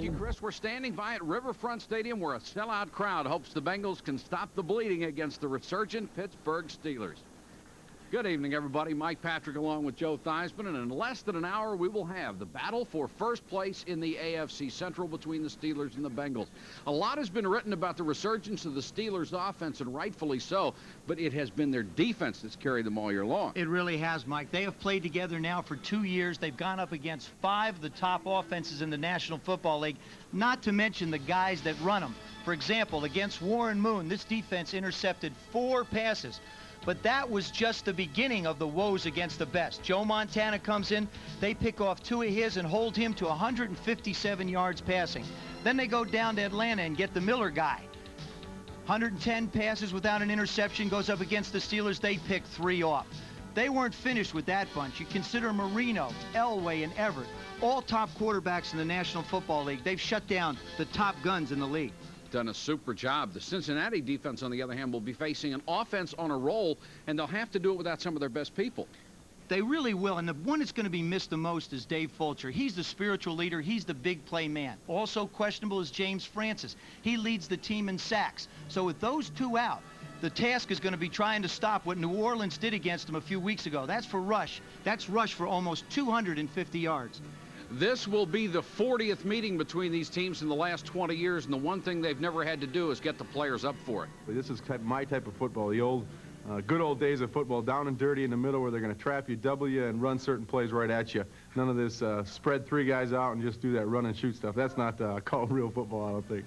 you, Chris. We're standing by at Riverfront Stadium where a sellout crowd hopes the Bengals can stop the bleeding against the resurgent Pittsburgh Steelers. Good evening, everybody. Mike Patrick along with Joe Theismann, and in less than an hour we will have the battle for first place in the AFC Central between the Steelers and the Bengals. A lot has been written about the resurgence of the Steelers' offense, and rightfully so, but it has been their defense that's carried them all year long. It really has, Mike. They have played together now for 2 years. They've gone up against 5 of the top offenses in the National Football League, not to mention the guys that run them. For example, against Warren Moon, this defense intercepted 4 passes. But that was just the beginning of the woes against the best. Joe Montana comes in, they pick off 2 of his and hold him to 157 yards passing. Then they go down to Atlanta and get the Miller guy. 110 passes without an interception, goes up against the Steelers, they pick 3 off. They weren't finished with that bunch. You consider Marino, Elway, and Everett, all top quarterbacks in the National Football League. They've shut down the top guns in the league. Done a super job. The Cincinnati defense, on the other hand, will be facing an offense on a roll, and they'll have to do it without some of their best people. They really will, and the one that's going to be missed the most is Dave Fulcher. He's the spiritual leader. He's the big play man. Also questionable is James Francis. He leads the team in sacks. So with those 2 out, the task is going to be trying to stop what New Orleans did against them a few weeks ago. That's for rush. That's rush for almost 250 yards. This will be the 40th meeting between these teams in the last 20 years, and the one thing they've never had to do is get the players up for it. This is my type of football, the old, good old days of football, down and dirty in the middle where they're going to trap you, double you, and run certain plays right at you. None of this spread 3 guys out and just do that run and shoot stuff. That's not called real football, I don't think.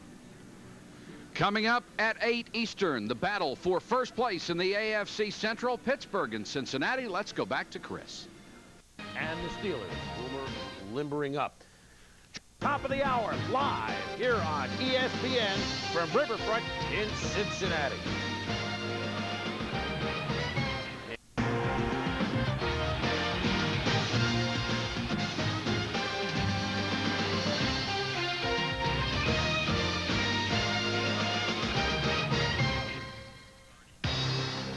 Coming up at 8 Eastern, the battle for first place in the AFC Central, Pittsburgh and Cincinnati. Let's go back to Chris. And the Steelers, limbering up. Top of the hour, live here on ESPN from Riverfront in Cincinnati.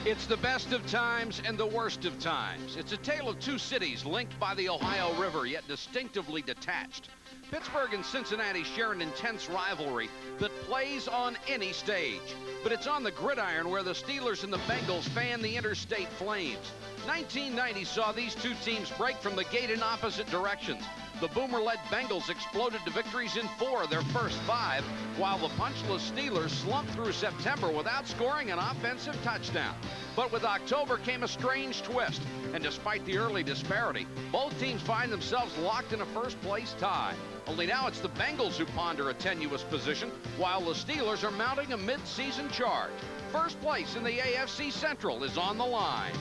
It's the best of times and the worst of times. It's a tale of 2 cities linked by the Ohio River, yet distinctively detached. Pittsburgh and Cincinnati share an intense rivalry that plays on any stage. But it's on the gridiron where the Steelers and the Bengals fan the interstate flames. 1990 saw these 2 teams break from the gate in opposite directions. The Boomer-led Bengals exploded to victories in 4 of their first 5, while the punchless Steelers slumped through September without scoring an offensive touchdown. But with October came a strange twist, and despite the early disparity, both teams find themselves locked in a first-place tie. Only now it's the Bengals who ponder a tenuous position, while the Steelers are mounting a mid-season charge. First place in the AFC Central is on the line.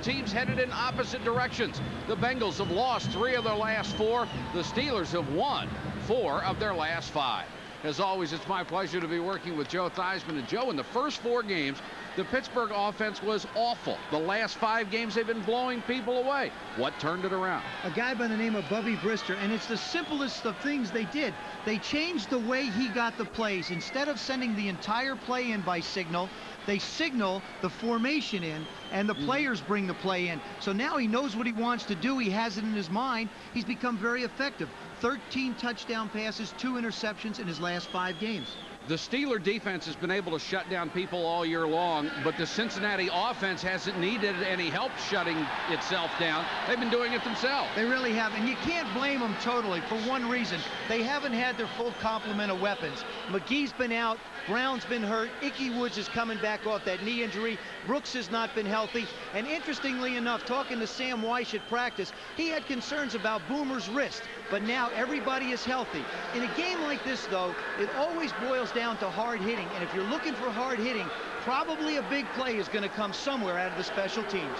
Teams headed in opposite directions. The Bengals have lost 3 of their last 4. The Steelers have won 4 of their last 5. As always, it's my pleasure to be working with Joe Theismann. And Joe, in the first 4 games, the Pittsburgh offense was awful. The last 5 games, they've been blowing people away. What turned it around? A guy by the name of Bubby Brister, and it's the simplest of things they did. They changed the way he got the plays. Instead of sending the entire play in by signal, they signal the formation in, and the players bring the play in. So now he knows what he wants to do. He has it in his mind. He's become very effective. 13 touchdown passes, 2 interceptions in his last 5 games. The Steeler defense has been able to shut down people all year long, but the Cincinnati offense hasn't needed any help shutting itself down. They've been doing it themselves. They really have, and you can't blame them totally for one reason. They haven't had their full complement of weapons. McGee's been out, Brown's been hurt, Ickey Woods is coming back off that knee injury, Brooks has not been healthy, and interestingly enough, talking to Sam Weish at practice, he had concerns about Boomer's wrist, but now everybody is healthy. In a game like this, though, it always boils down to hard hitting, and if you're looking for hard hitting, probably a big play is going to come somewhere out of the special teams.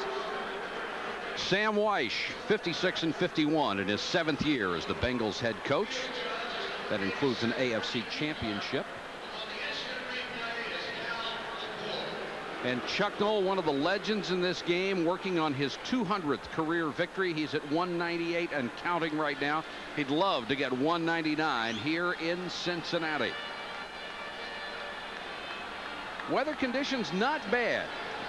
Sam Weish, 56-51 in his 7th year as the Bengals head coach. That includes an AFC championship. And Chuck Noll, one of the legends in this game, working on his 200th career victory. He's at 198 and counting right now. He'd love to get 199 here in Cincinnati. Weather conditions not bad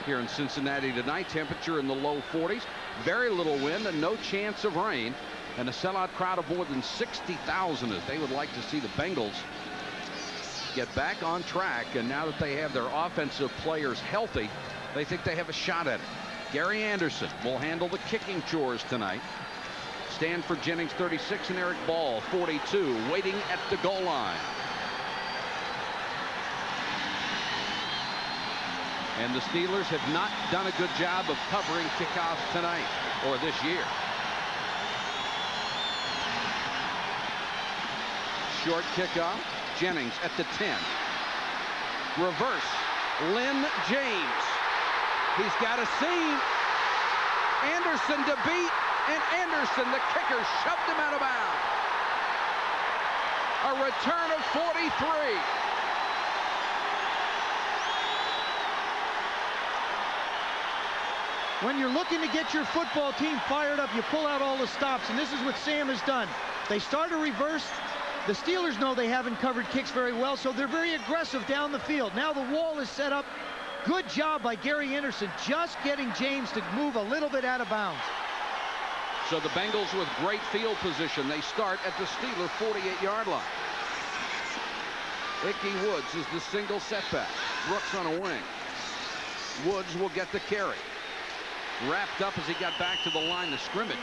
here in Cincinnati tonight. Temperature in the low 40s. Very little wind and no chance of rain. And a sellout crowd of more than 60,000 as they would like to see the Bengals get back on track. And now that they have their offensive players healthy, they think they have a shot at it. Gary Anderson will handle the kicking chores tonight. Stanford Jennings 36 and Eric Ball 42 waiting at the goal line. And the Steelers have not done a good job of covering kickoffs tonight or this year. Short kickoff. Jennings at the 10. Reverse. Lynn James. He's got a seam. Anderson to beat. And Anderson, the kicker, shoved him out of bounds. A return of 43. When you're looking to get your football team fired up, you pull out all the stops, and this is what Sam has done. They start a reverse. The Steelers know they haven't covered kicks very well, so they're very aggressive down the field. Now the wall is set up. Good job by Gary Anderson, just getting James to move a little bit out of bounds. So the Bengals with great field position. They start at the Steeler 48-yard line. Ickey Woods is the single setback. Brooks on a wing. Woods will get the carry. Wrapped up as he got back to the line of scrimmage.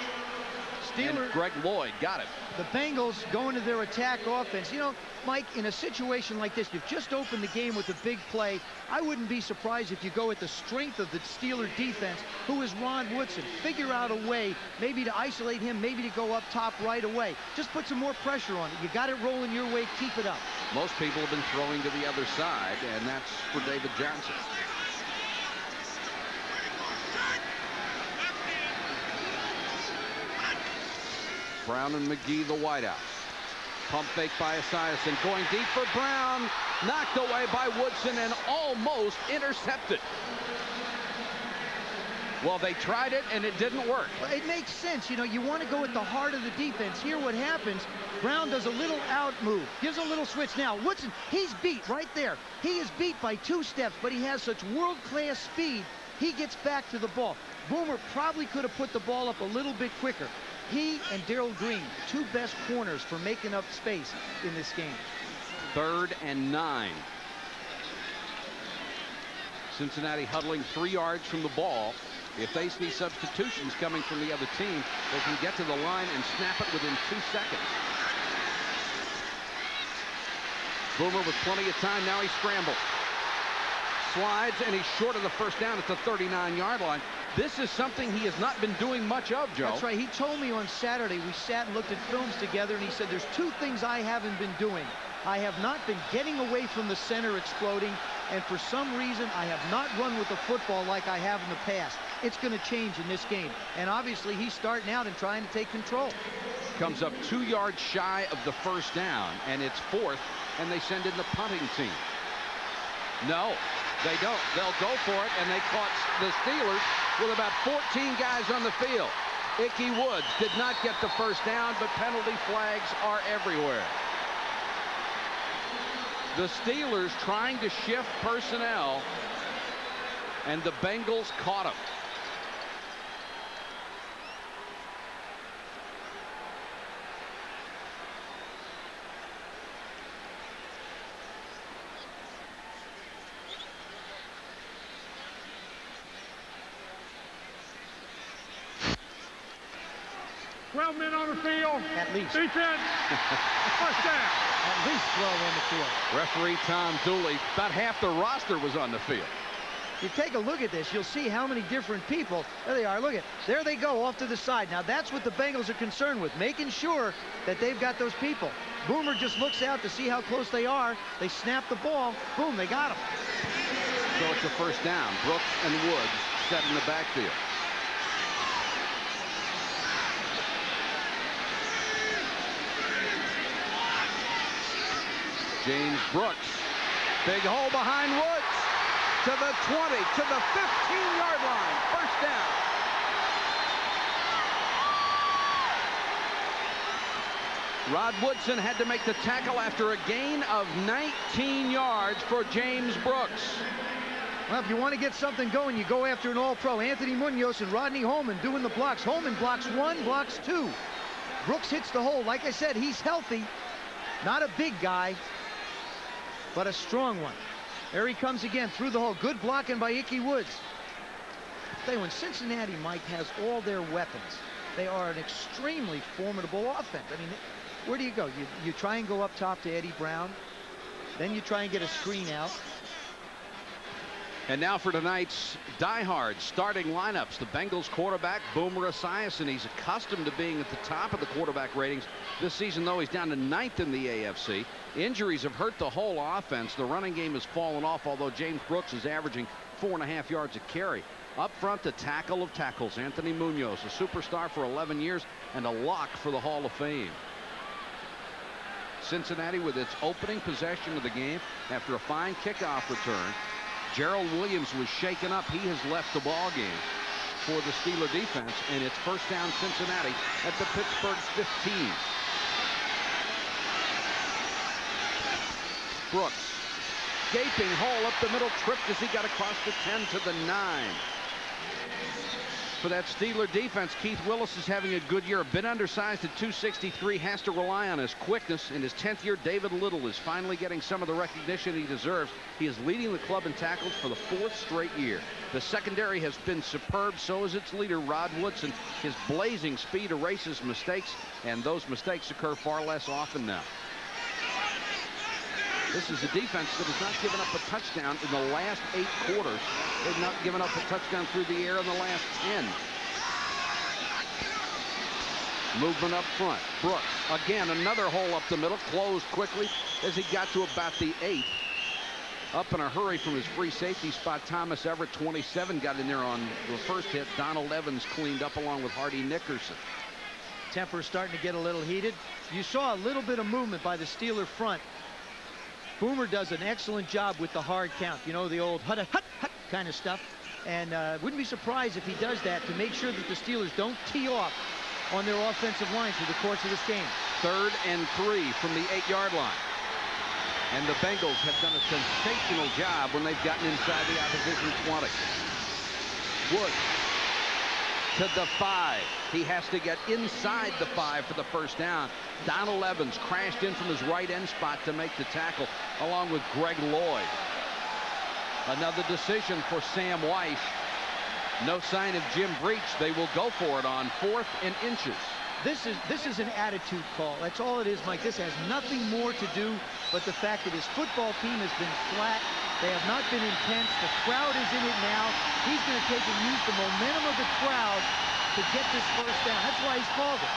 And Greg Lloyd got it. The Bengals going to their attack offense. You know, Mike, in a situation like this, you've just opened the game with a big play. I wouldn't be surprised if you go at the strength of the Steeler defense, who is Ron Woodson. Figure out a way, maybe to isolate him, maybe to go up top right away. Just put some more pressure on it. You got it rolling your way. Keep it up. Most people have been throwing to the other side, and that's for David Johnson. Brown and McGee, the wideouts. Pump fake by Esiason. Going deep for Brown. Knocked away by Woodson and almost intercepted. Well, they tried it and it didn't work. Well, it makes sense. You know, you want to go at the heart of the defense. Here what happens, Brown does a little out move. Gives a little switch. Now, Woodson, he's beat right there. He is beat by 2 steps, but he has such world-class speed. He gets back to the ball. Boomer probably could have put the ball up a little bit quicker. He and Darrell Green, 2 best corners for making up space in this game. 3rd and 9. Cincinnati huddling 3 yards from the ball. If they see substitutions coming from the other team, they can get to the line and snap it within 2 seconds. Boomer with plenty of time. Now he scrambles. Slides, and he's short of the first down at the 39-yard line. This is something he has not been doing much of, Joe. That's right. He told me on Saturday, we sat and looked at films together, and he said, there's 2 things I haven't been doing. I have not been getting away from the center exploding, and for some reason, I have not run with the football like I have in the past. It's going to change in this game. And obviously, he's starting out and trying to take control. Comes up 2 yards shy of the first down, and it's 4th, and they send in the punting team. No, they don't. They'll go for it, and they caught the Steelers with about 14 guys on the field. Ickey Woods did not get the first down, but penalty flags are everywhere. The Steelers trying to shift personnel, and the Bengals caught him. 12 men on the field. At least. Defense. First down. At least 12 on the field. Referee Tom Dooley, about half the roster was on the field. You take a look at this, you'll see how many different people. There they are. Look at, there they go off to the side. Now that's what the Bengals are concerned with, making sure that they've got those people. Boomer just looks out to see how close they are. They snap the ball. Boom, they got him. So it's a first down. Brooks and Woods set in the backfield. James Brooks. Big hole behind Woods. To the 20, to the 15-yard line. First down. Rod Woodson had to make the tackle after a gain of 19 yards for James Brooks. Well, if you want to get something going, you go after an all-pro. Anthony Munoz and Rodney Holman doing the blocks. Holman blocks 1, blocks 2. Brooks hits the hole. Like I said, he's healthy. Not a big guy, but a strong one. There he comes again through the hole. Good blocking by Ickey Woods. I'll tell you, when Cincinnati, Mike, has all their weapons, they are an extremely formidable offense. I mean, where do you go? You try and go up top to Eddie Brown. Then you try and get a screen out. And now for tonight's diehard starting lineups. The Bengals quarterback, Boomer Esiason. He's accustomed to being at the top of the quarterback ratings this season, though he's down to 9th in the AFC. Injuries have hurt the whole offense. The running game has fallen off, although James Brooks is averaging 4.5 yards a carry. Up front, the tackle of tackles, Anthony Munoz, a superstar for 11 years and a lock for the Hall of Fame. Cincinnati with its opening possession of the game after a fine kickoff return. Gerald Williams was shaken up. He has left the ball game for the Steeler defense, and it's first down Cincinnati at the Pittsburgh 15. Brooks, gaping hole up the middle, tripped as he got across the 10 to the 9. For that Steeler defense, Keith Willis is having a good year. A bit undersized at 263, has to rely on his quickness. In his 10th year, David Little is finally getting some of the recognition he deserves. He is leading the club in tackles for the 4th straight year. The secondary has been superb, so is its leader, Rod Woodson. His blazing speed erases mistakes, and those mistakes occur far less often now. This is a defense that has not given up a touchdown in the last 8 quarters. They've not given up a touchdown through the air in the last 10. Movement up front. Brooks, again, another hole up the middle, closed quickly as he got to about the 8. Up in a hurry from his free safety spot, Thomas Everett, 27, got in there on the first hit. Donald Evans cleaned up along with Hardy Nickerson. Temper's starting to get a little heated. You saw a little bit of movement by the Steeler front. Boomer does an excellent job with the hard count. You know, the old hut kind of stuff. And wouldn't be surprised if he does that to make sure that the Steelers don't tee off on their offensive line through the course of this game. 3rd and 3 from the 8-yard line. And the Bengals have done a sensational job when they've gotten inside the opposition 20. Woods to the 5. He has to get inside the 5 for the first down. Donald Evans crashed in from his right end spot to make the tackle, along with Greg Lloyd. Another decision for Sam Weiss. No sign of Jim Breach. They will go for it on 4th and inches. This is an attitude call. That's all it is, Mike. This has nothing more to do but the fact that his football team has been flat. They have not been intense. The crowd is in it now. He's going to take and use the momentum of the crowd to get this first down. That's why he's called it.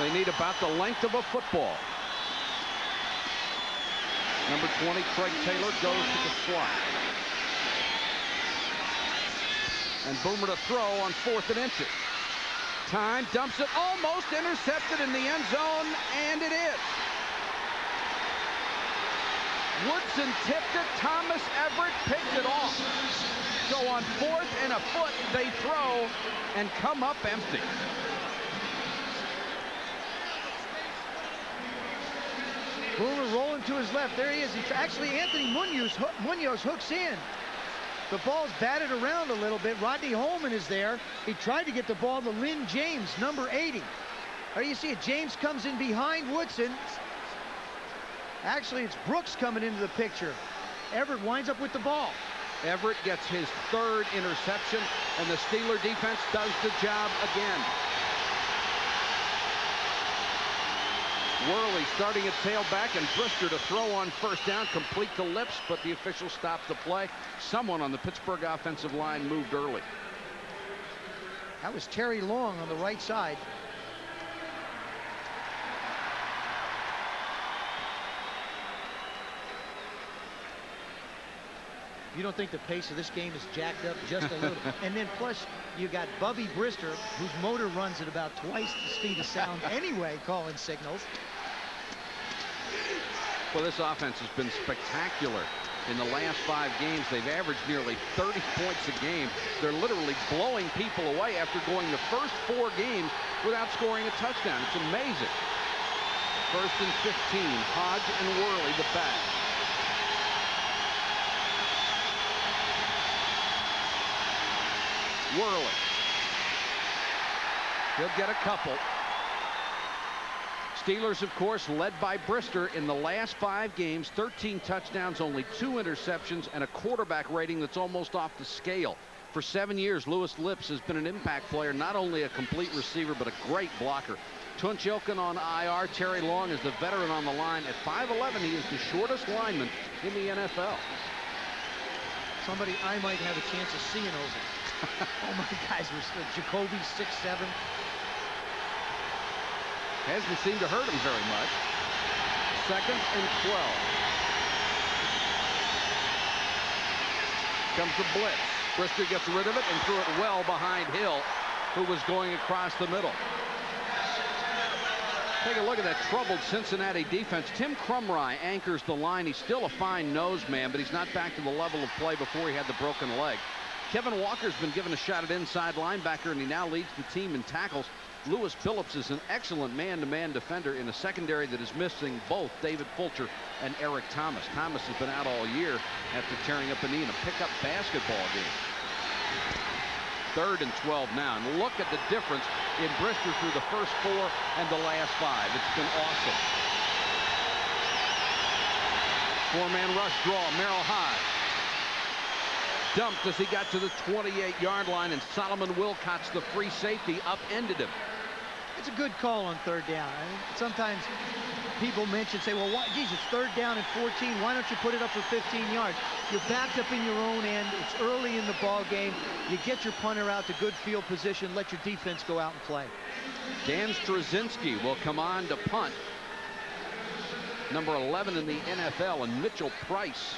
They need about the length of a football. Number 20, Craig Taylor, goes to the slot. And Boomer to throw on 4th and inches. Time, dumps it, almost intercepted in the end zone, and it is. Woodson tipped it. Thomas Everett picked it off. So on 4th and a foot, they throw and come up empty. Boomer rolling to his left. There he is. Actually, Anthony Munoz hooks in. The ball's batted around a little bit. Rodney Holman is there. He tried to get the ball to Lynn James, number 80. There you see it. James comes in behind Woodson. Actually, it's Brooks coming into the picture. Everett winds up with the ball. Everett gets his 3rd interception, and the Steeler defense does the job again. Worley starting at tailback, and Brister to throw on first down, complete to Lips, but the official stopped the play. Someone on the Pittsburgh offensive line moved early. That was Terry Long on the right side. You don't think the pace of this game is jacked up just a little? And then plus you got Bubby Brister, whose motor runs at about twice the speed of sound anyway, calling signals. Well, this offense has been spectacular. In the last 5 games, they've averaged nearly 30 points a game. They're literally blowing people away after going the first 4 games without scoring a touchdown. It's amazing. 1st and 15. Hodge and Worley the back. Worley. He'll get a couple. Steelers, of course, led by Brister in the last 5 games. 13 touchdowns, only 2 interceptions, and a quarterback rating that's almost off the scale. For 7 years, Lewis Lips has been an impact player, not only a complete receiver, but a great blocker. Tunchilkin on IR. Terry Long is the veteran on the line. At 5'11", he is the shortest lineman in the NFL. Somebody I might have a chance of seeing over. Oh, my guys, Jacoby 6'7". Hasn't seemed to hurt him very much. 2nd and 12. Comes the blitz. Brister gets rid of it and threw it well behind Hill, who was going across the middle. Take a look at that troubled Cincinnati defense. Tim Crumry anchors the line. He's still a fine nose man, but he's not back to the level of play before he had the broken leg. Kevin Walker's been given a shot at inside linebacker, and he now leads the team in tackles. Lewis Phillips is an excellent man-to-man defender in a secondary that is missing both David Fulcher and Eric Thomas. Thomas has been out all year after tearing up a knee in a pickup basketball game. 3rd and 12 now. And look at the difference in Brister through the first 4 and the last 5. It's been awesome. 4-man rush draw. Merrill Hodge dumped as he got to the 28-yard line, and Solomon Wilcox, the free safety, upended him. It's a good call on 3rd down. I mean, sometimes people say, well, geez, it's 3rd down and 14. Why don't you put it up for 15 yards? You're backed up in your own end. It's early in the ball game. You get your punter out to good field position. Let your defense go out and play. Dan Straczynski will come on to punt. Number 11 in the NFL, and Mitchell Price,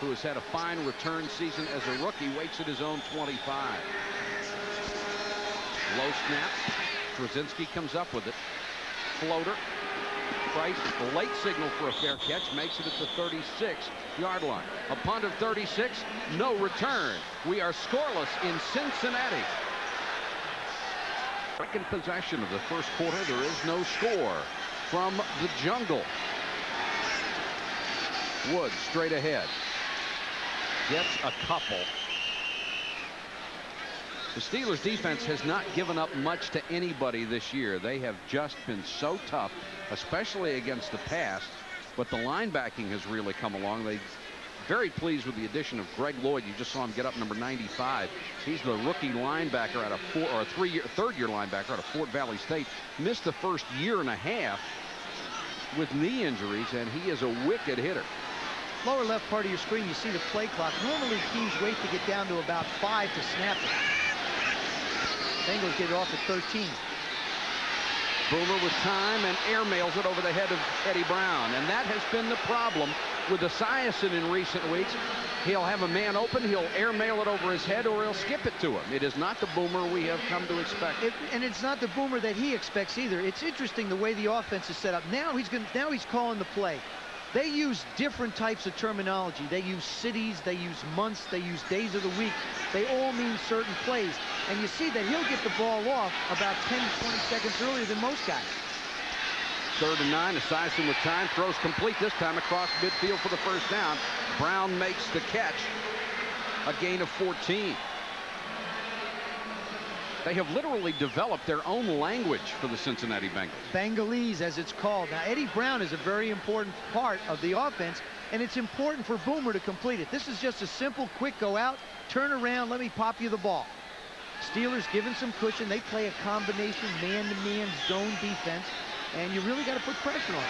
who has had a fine return season as a rookie, waits at his own 25. Low snap. Straczynski comes up with it. Floater. Price, the late signal for a fair catch, makes it at the 36-yard line. A punt of 36, no return. We are scoreless in Cincinnati. Second possession of the first quarter. There is no score from the jungle. Woods straight ahead. Gets a couple. The Steelers defense has not given up much to anybody this year. They have just been so tough, especially against the pass, but the linebacking has really come along. They're very pleased with the addition of Greg Lloyd. You just saw him get up, number 95. He's the rookie linebacker out of third-year linebacker out of Fort Valley State. Missed the first year and a half with knee injuries, and he is a wicked hitter. Lower left part of your screen, you see the play clock. Normally teams wait to get down to about 5 to snap it. Bengals get it off at 13. Boomer with time and airmails it over the head of Eddie Brown. And that has been the problem with Esiason in recent weeks. He'll have a man open, he'll airmail it over his head, or he'll skip it to him. It is not the Boomer we have come to expect. And it's not the Boomer that he expects either. It's interesting the way the offense is set up. Now he's calling the play. They use different types of terminology. They use cities, they use months, they use days of the week. They all mean certain plays. And you see that he'll get the ball off about 10 to 20 seconds earlier than most guys. 3rd and 9. Esiason with time, throws complete this time across midfield for the first down. Brown makes the catch. A gain of 14. They have literally developed their own language for the Cincinnati Bengals. Bengalese, as it's called. Now, Eddie Brown is a very important part of the offense, and it's important for Boomer to complete it. This is just a simple, quick go out, turn around, let me pop you the ball. Steelers given some cushion. They play a combination man-to-man zone defense. and you really got to put pressure on him.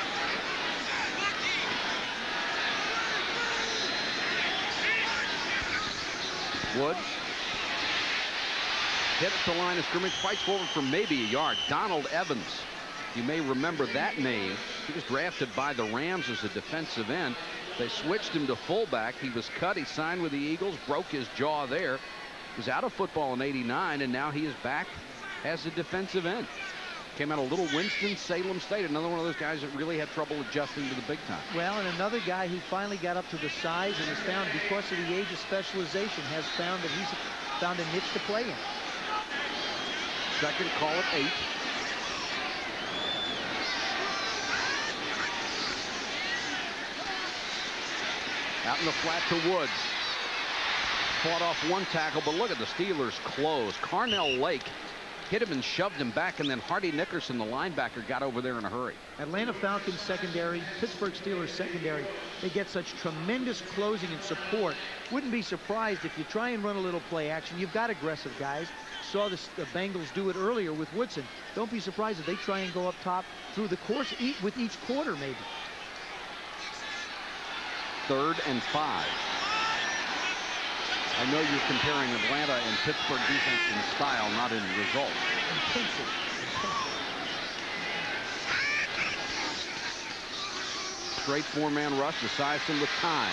Woods hits the line of scrimmage, fights forward for maybe a yard. Donald Evans, you may remember that name. He was drafted by the Rams as a defensive end. They switched him to fullback. He was cut. He signed with the Eagles, broke his jaw there. He was out of football in '89, and now he is back as a defensive end. Came out of Little Winston-Salem State, another one of those guys that really had trouble adjusting to the big time. Well, and another guy who finally got up to the size and has found, because of the age of specialization, has found that he's found a niche to play in. Second, call it 8. Out in the flat to Woods. Fought off one tackle, but look at the Steelers close. Carnell Lake hit him and shoved him back, and then Hardy Nickerson, the linebacker, got over there in a hurry. Atlanta Falcons secondary, Pittsburgh Steelers secondary, they get such tremendous closing and support. Wouldn't be surprised if you try and run a little play action. You've got aggressive guys. Saw the Bengals do it earlier with Woodson. Don't be surprised if they try and go up top through the course with each quarter, maybe. 3rd and 5. I know you're comparing Atlanta and Pittsburgh defense in style, not in result. Intensity. Straight 4-man rush, Esiason with time.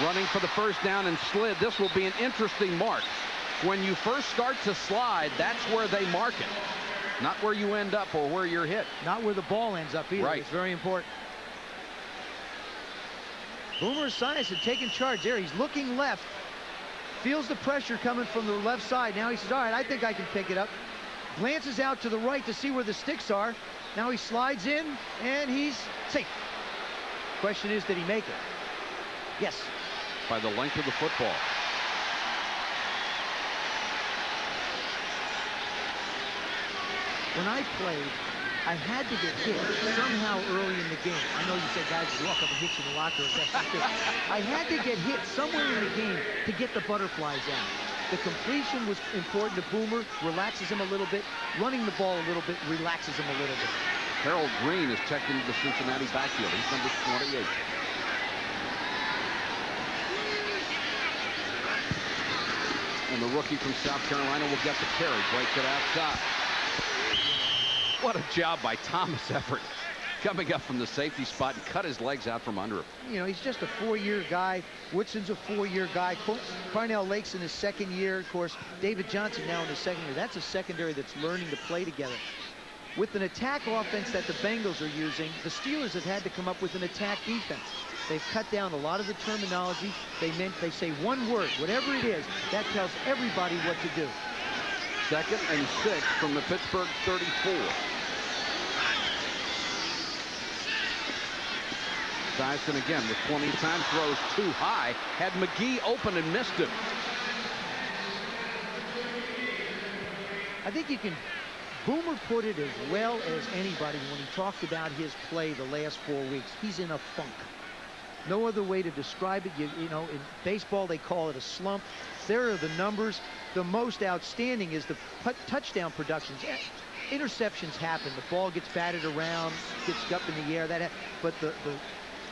Running for the first down and slid. This will be an interesting mark. When you first start to slide, that's where they mark it. Not where you end up or where you're hit. Not where the ball ends up either. Right. It's very important. Boomer Esiason taking charge there. He's looking left. Feels the pressure coming from the left side. Now he says, all right, I think I can pick it up. Glances out to the right to see where the sticks are. Now he slides in, and he's safe. Question is, did he make it? Yes. By the length of the football. When I played, I had to get hit somehow early in the game. I know you said guys walk up and hit you in the locker room. That's not good. I had to get hit somewhere in the game to get the butterflies out. The completion was important to Boomer, relaxes him a little bit. Running the ball a little bit relaxes him a little bit. Harold Green is checked into the Cincinnati backfield. He's number 28. And the rookie from South Carolina will get the carry. Breaks it outside. What a job by Thomas Everett. Coming up from the safety spot and cut his legs out from under him. You know, he's just a 4-year guy. Woodson's a 4-year guy. Carnell Lake's in his 2nd year. Of course, David Johnson now in his 2nd year. That's a secondary that's learning to play together. With an attack offense that the Bengals are using, the Steelers have had to come up with an attack defense. They've cut down a lot of the terminology. They say one word, whatever it is, that tells everybody what to do. 2nd and 6 from the Pittsburgh 34. Dyson again with plenty of time, throws too high, had McGee open and missed him. I think you can, Boomer put it as well as anybody when he talked about his play the last 4 weeks. He's in a funk. No other way to describe it. You know, in baseball they call it a slump. There are the numbers. The most outstanding is the touchdown productions. Interceptions happen. The ball gets batted around, gets up in the air. But the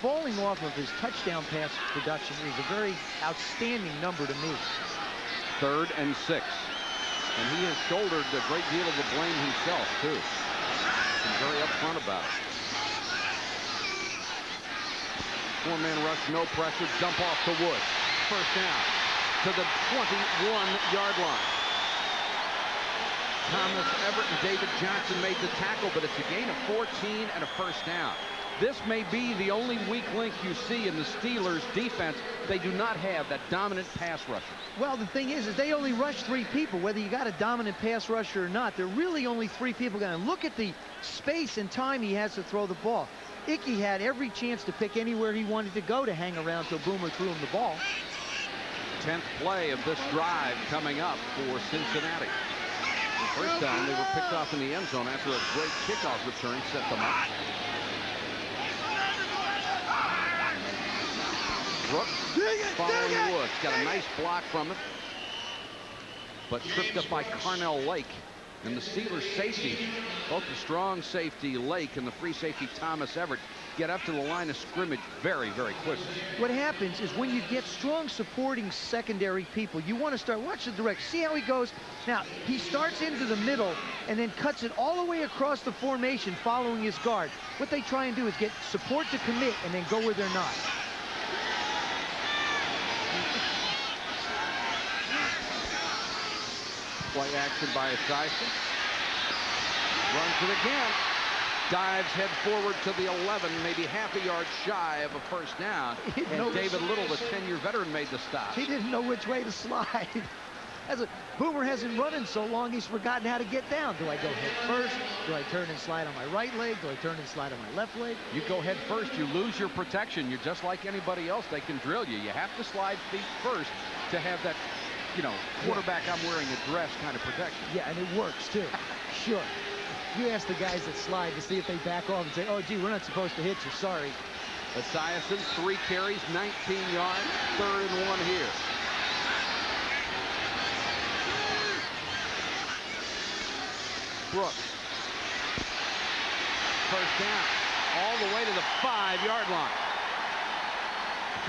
falling off of his touchdown pass production is a very outstanding number to me. 3rd and 6. And he has shouldered a great deal of the blame himself, too. He's very upfront about it. 4-man rush, no pressure, dump off to Woods. First down to the 21-yard line. Thomas Everett and David Johnson made the tackle, but it's a gain of 14 and a first down. This may be the only weak link you see in the Steelers' defense. They do not have that dominant pass rusher. Well, the thing is they only rush 3 people. Whether you got a dominant pass rusher or not, they're really only 3 people going. Look at the space and time he has to throw the ball. Ickey had every chance to pick anywhere he wanted to go to hang around till Boomer threw him the ball. 10th play of this drive coming up for Cincinnati. First time they were picked off in the end zone after a great kickoff return set them up. Brooks following Woods. Got a nice block from it. But tripped up by Carnell Lake. And the Steelers safety, both the strong safety Lake and the free safety Thomas Everett, get up to the line of scrimmage very, very quickly. What happens is when you get strong supporting secondary people, you want to start, watch the direction, see how he goes. Now, he starts into the middle and then cuts it all the way across the formation following his guard. What they try and do is get support to commit and then go where they're not. Play action by Esiason. Runs it again. Dives head forward to the 11, maybe half a yard shy of a first down. And David Little, the 10-year veteran, made the stop. He didn't know which way to slide. Boomer hasn't run in so long, he's forgotten how to get down. Do I go head first? Do I turn and slide on my right leg? Do I turn and slide on my left leg? You go head first, you lose your protection. You're just like anybody else. They can drill you. You have to slide feet first to have that, you know, quarterback, I'm wearing a dress kind of protection. Yeah, and it works too. Sure. You ask the guys that slide to see if they back off and say, oh, gee, we're not supposed to hit you, sorry. Esiason, 3 carries, 19 yards, 3rd and 1 here. Brooks. First down, all the way to the 5-yard line.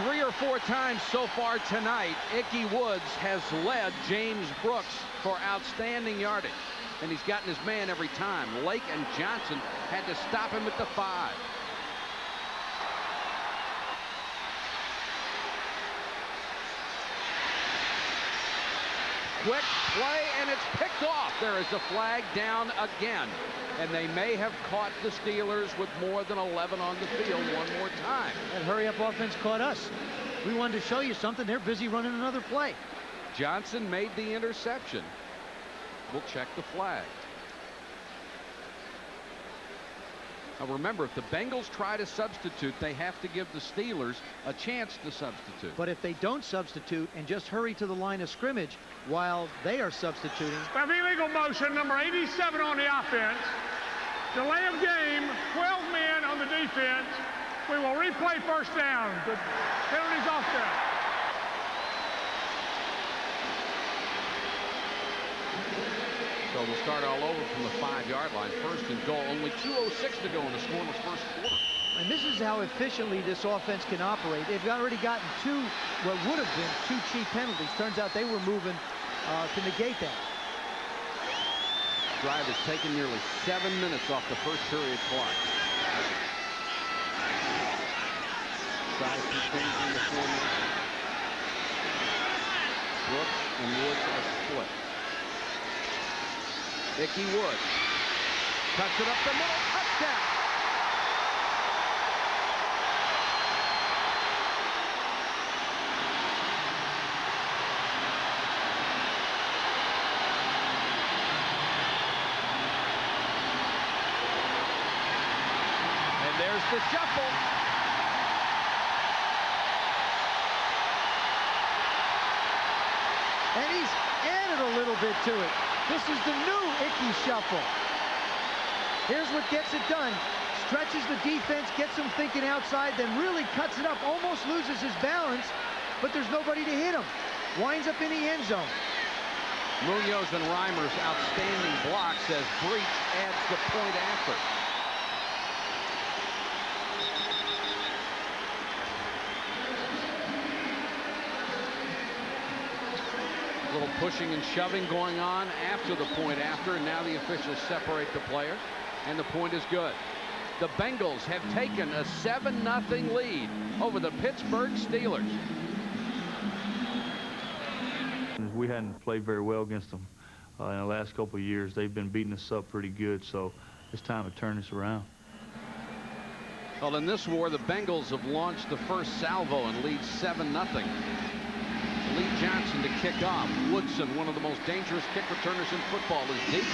3 or 4 times so far tonight, Ickey Woods has led James Brooks for outstanding yardage. And he's gotten his man every time. Lake and Johnson had to stop him at the 5. Quick play, and it's picked off. There is a flag down again. And they may have caught the Steelers with more than 11 on the field one more time. That hurry-up offense caught us. We wanted to show you something. They're busy running another play. Johnson made the interception. We'll check the flag. Now remember, if the Bengals try to substitute, they have to give the Steelers a chance to substitute. But if they don't substitute and just hurry to the line of scrimmage while they are substituting. We have illegal motion, number 87 on the offense. Delay of game, 12 men on the defense. We will replay first down. The penalty's offset. So we'll start all over from the 5-yard line. 1st and goal. Only 2:06 to go in the scoreless first quarter. And this is how efficiently this offense can operate. They've already gotten 2, what would have been 2 cheap penalties. Turns out they were moving to negate that. Drive has taken nearly 7 minutes off the first period clock. Size changing the formation. Brooks and Woods are split. Ickey Woods cuts it up the middle, touchdown. And there's the shuffle. And he's added a little bit to it. This is the new Ickey shuffle. Here's what gets it done. Stretches the defense, gets them thinking outside, then really cuts it up, almost loses his balance, but there's nobody to hit him. Winds up in the end zone. Munoz and Reimer's outstanding blocks as Breach adds the point after. A little pushing and shoving going on after the point after, and now the officials separate the players, and the point is good. The Bengals have taken a 7-0 lead over the Pittsburgh Steelers. We hadn't played very well against them in the last couple of years. They've been beating us up pretty good, so it's time to turn this around. Well, in this war, the Bengals have launched the first salvo and lead 7-0. Lee Johnson to kick off. Woodson, one of the most dangerous kick returners in football, is deep.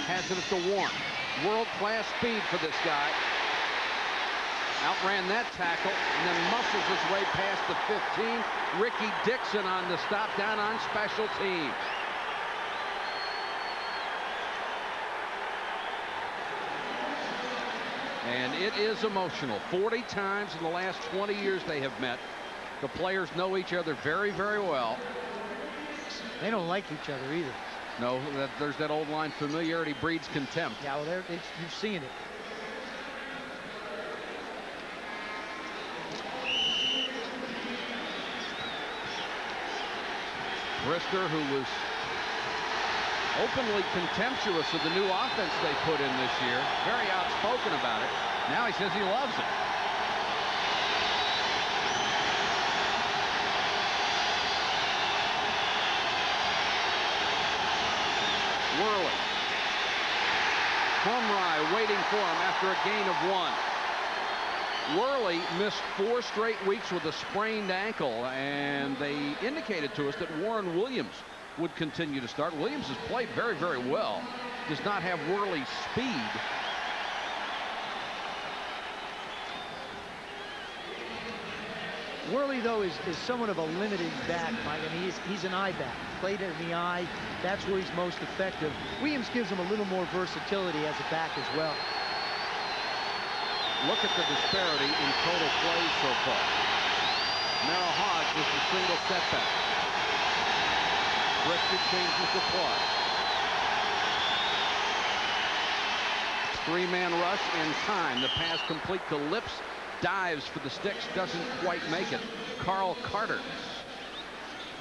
Has it at the 1. World-class speed for this guy. Outran that tackle and then muscles his way past the 15. Ricky Dixon on the stop down on special teams. And it is emotional. 40 times in the last 20 years they have met. The players know each other very, very well. They don't like each other either. No, there's that old line, familiarity breeds contempt. Yeah, well, you've seen it. Brister, who was openly contemptuous of the new offense they put in this year, very outspoken about it. Now he says he loves it. Worley. Crumry waiting for him after a gain of 1. Worley missed 4 straight weeks with a sprained ankle, and they indicated to us that Warren Williams would continue to start. Williams has played very, very well. Does not have Worley's speed. Worley, though, is somewhat of a limited back, Mike. I mean, he's an eye back. Played in the eye. That's where he's most effective. Williams gives him a little more versatility as a back as well. Look at the disparity in total plays so far. Merrill Hodge with the single setback. Brister changes the play. 3-man rush in time. The pass complete to Lips. Dives for the sticks, doesn't quite make it. Carl Carter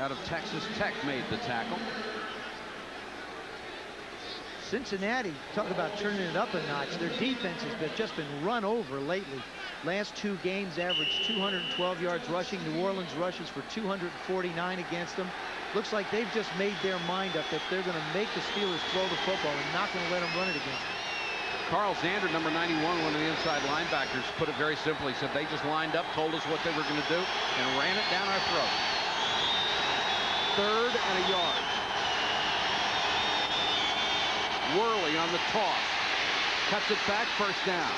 out of Texas Tech made the tackle. Cincinnati, talk about turning it up a notch. Their defense has just been run over lately. Last 2 games averaged 212 yards rushing. New Orleans rushes for 249 against them. Looks like they've just made their mind up that they're going to make the Steelers throw the football and not going to let them run it against them. Carl Zander, number 91, one of the inside linebackers, put it very simply. He said they just lined up, told us what they were going to do, and ran it down our throat. 3rd and a yard. Worley on the toss. Cuts it back, 1st down.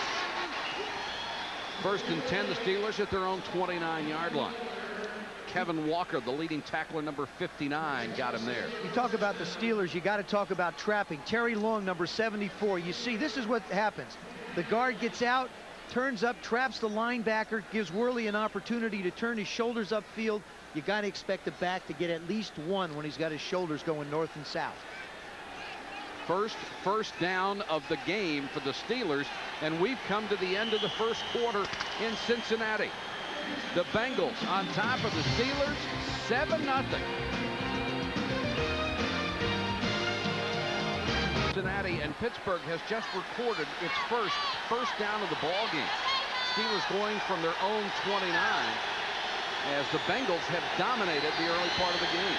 1st and 10, the Steelers at their own 29-yard line. Kevin Walker, the leading tackler, number 59, got him there. You talk about the Steelers, you got to talk about trapping. Terry Long, number 74. You see, this is what happens. The guard gets out, turns up, traps the linebacker, gives Worley an opportunity to turn his shoulders upfield. You got to expect the back to get at least 1 when he's got his shoulders going north and south. First down of the game for the Steelers, and we've come to the end of the 1st quarter in Cincinnati. The Bengals on top of the Steelers, 7-0. Cincinnati, and Pittsburgh has just recorded its first down of the ball game. Steelers going from their own 29 as the Bengals have dominated the early part of the game.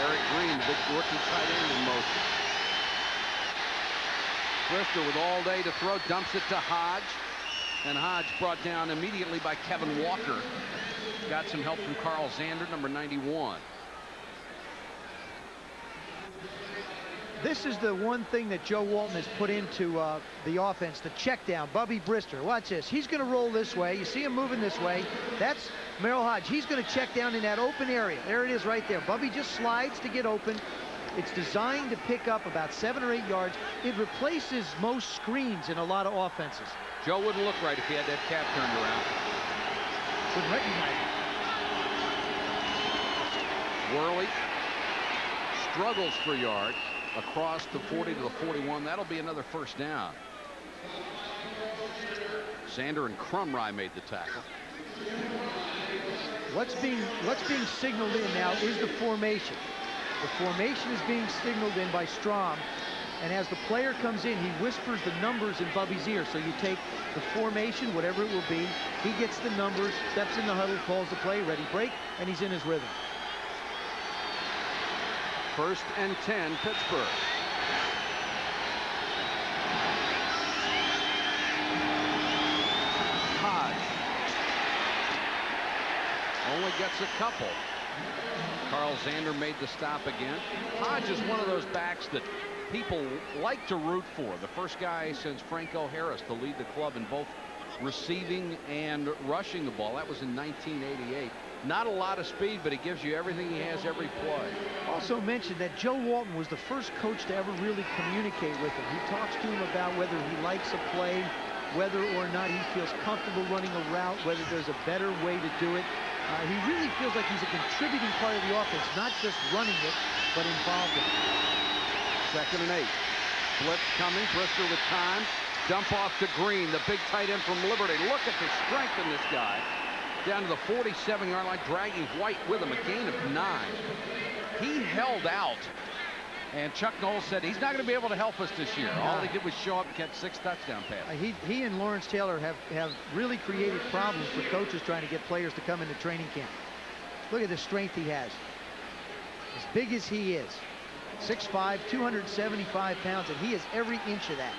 Eric Green, big rookie tight end in motion. Brister with all day to throw, dumps it to Hodge. And Hodge brought down immediately by Kevin Walker. Got some help from Carl Zander, number 91. This is the one thing that Joe Walton has put into the offense, the check down. Bubby Brister, watch this. He's going to roll this way. You see him moving this way. That's Merrill Hodge. He's going to check down in that open area. There it is right there. Bubby just slides to get open. It's designed to pick up about 7 or 8 yards. It replaces most screens in a lot of offenses. Joe wouldn't look right if he had that cap turned around. Wouldn't recognize Worley him. struggles for yards across the 40 to the 41. That'll be another 1st down. Zander and Crumry made the tackle. What's being signaled in now is the formation. The formation is being signaled in by Strom, and as the player comes in, he whispers the numbers in Bubby's ear. So you take the formation, whatever it will be, he gets the numbers, steps in the huddle, calls the play, ready, break, and he's in his rhythm. 1st and 10, Pittsburgh. Hodge only gets a couple. Carl Zander made the stop again. Hodge is one of those backs that people like to root for. The first guy since Franco Harris to lead the club in both receiving and rushing the ball. That was in 1988. Not a lot of speed, but he gives you everything he has every play. Also mentioned that Joe Walton was the first coach to ever really communicate with him. He talks to him about whether he likes a play, whether or not he feels comfortable running a route, whether there's a better way to do it. He really feels like he's a contributing part of the offense, not just running it, but involved in it. 2nd and 8. Blitz coming. Brister with time. Dump off to Green, the big tight end from Liberty. Look at the strength in this guy. Down to the 47-yard line, dragging White with him, a gain of 9. He held out. And Chuck Knowles said he's not going to be able to help us this year. All he did was show up and catch 6 touchdown passes. He and Lawrence Taylor have really created problems for coaches trying to get players to come into training camp. Look at the strength he has. As big as he is, 6'5", 275 pounds, and he is every inch of that.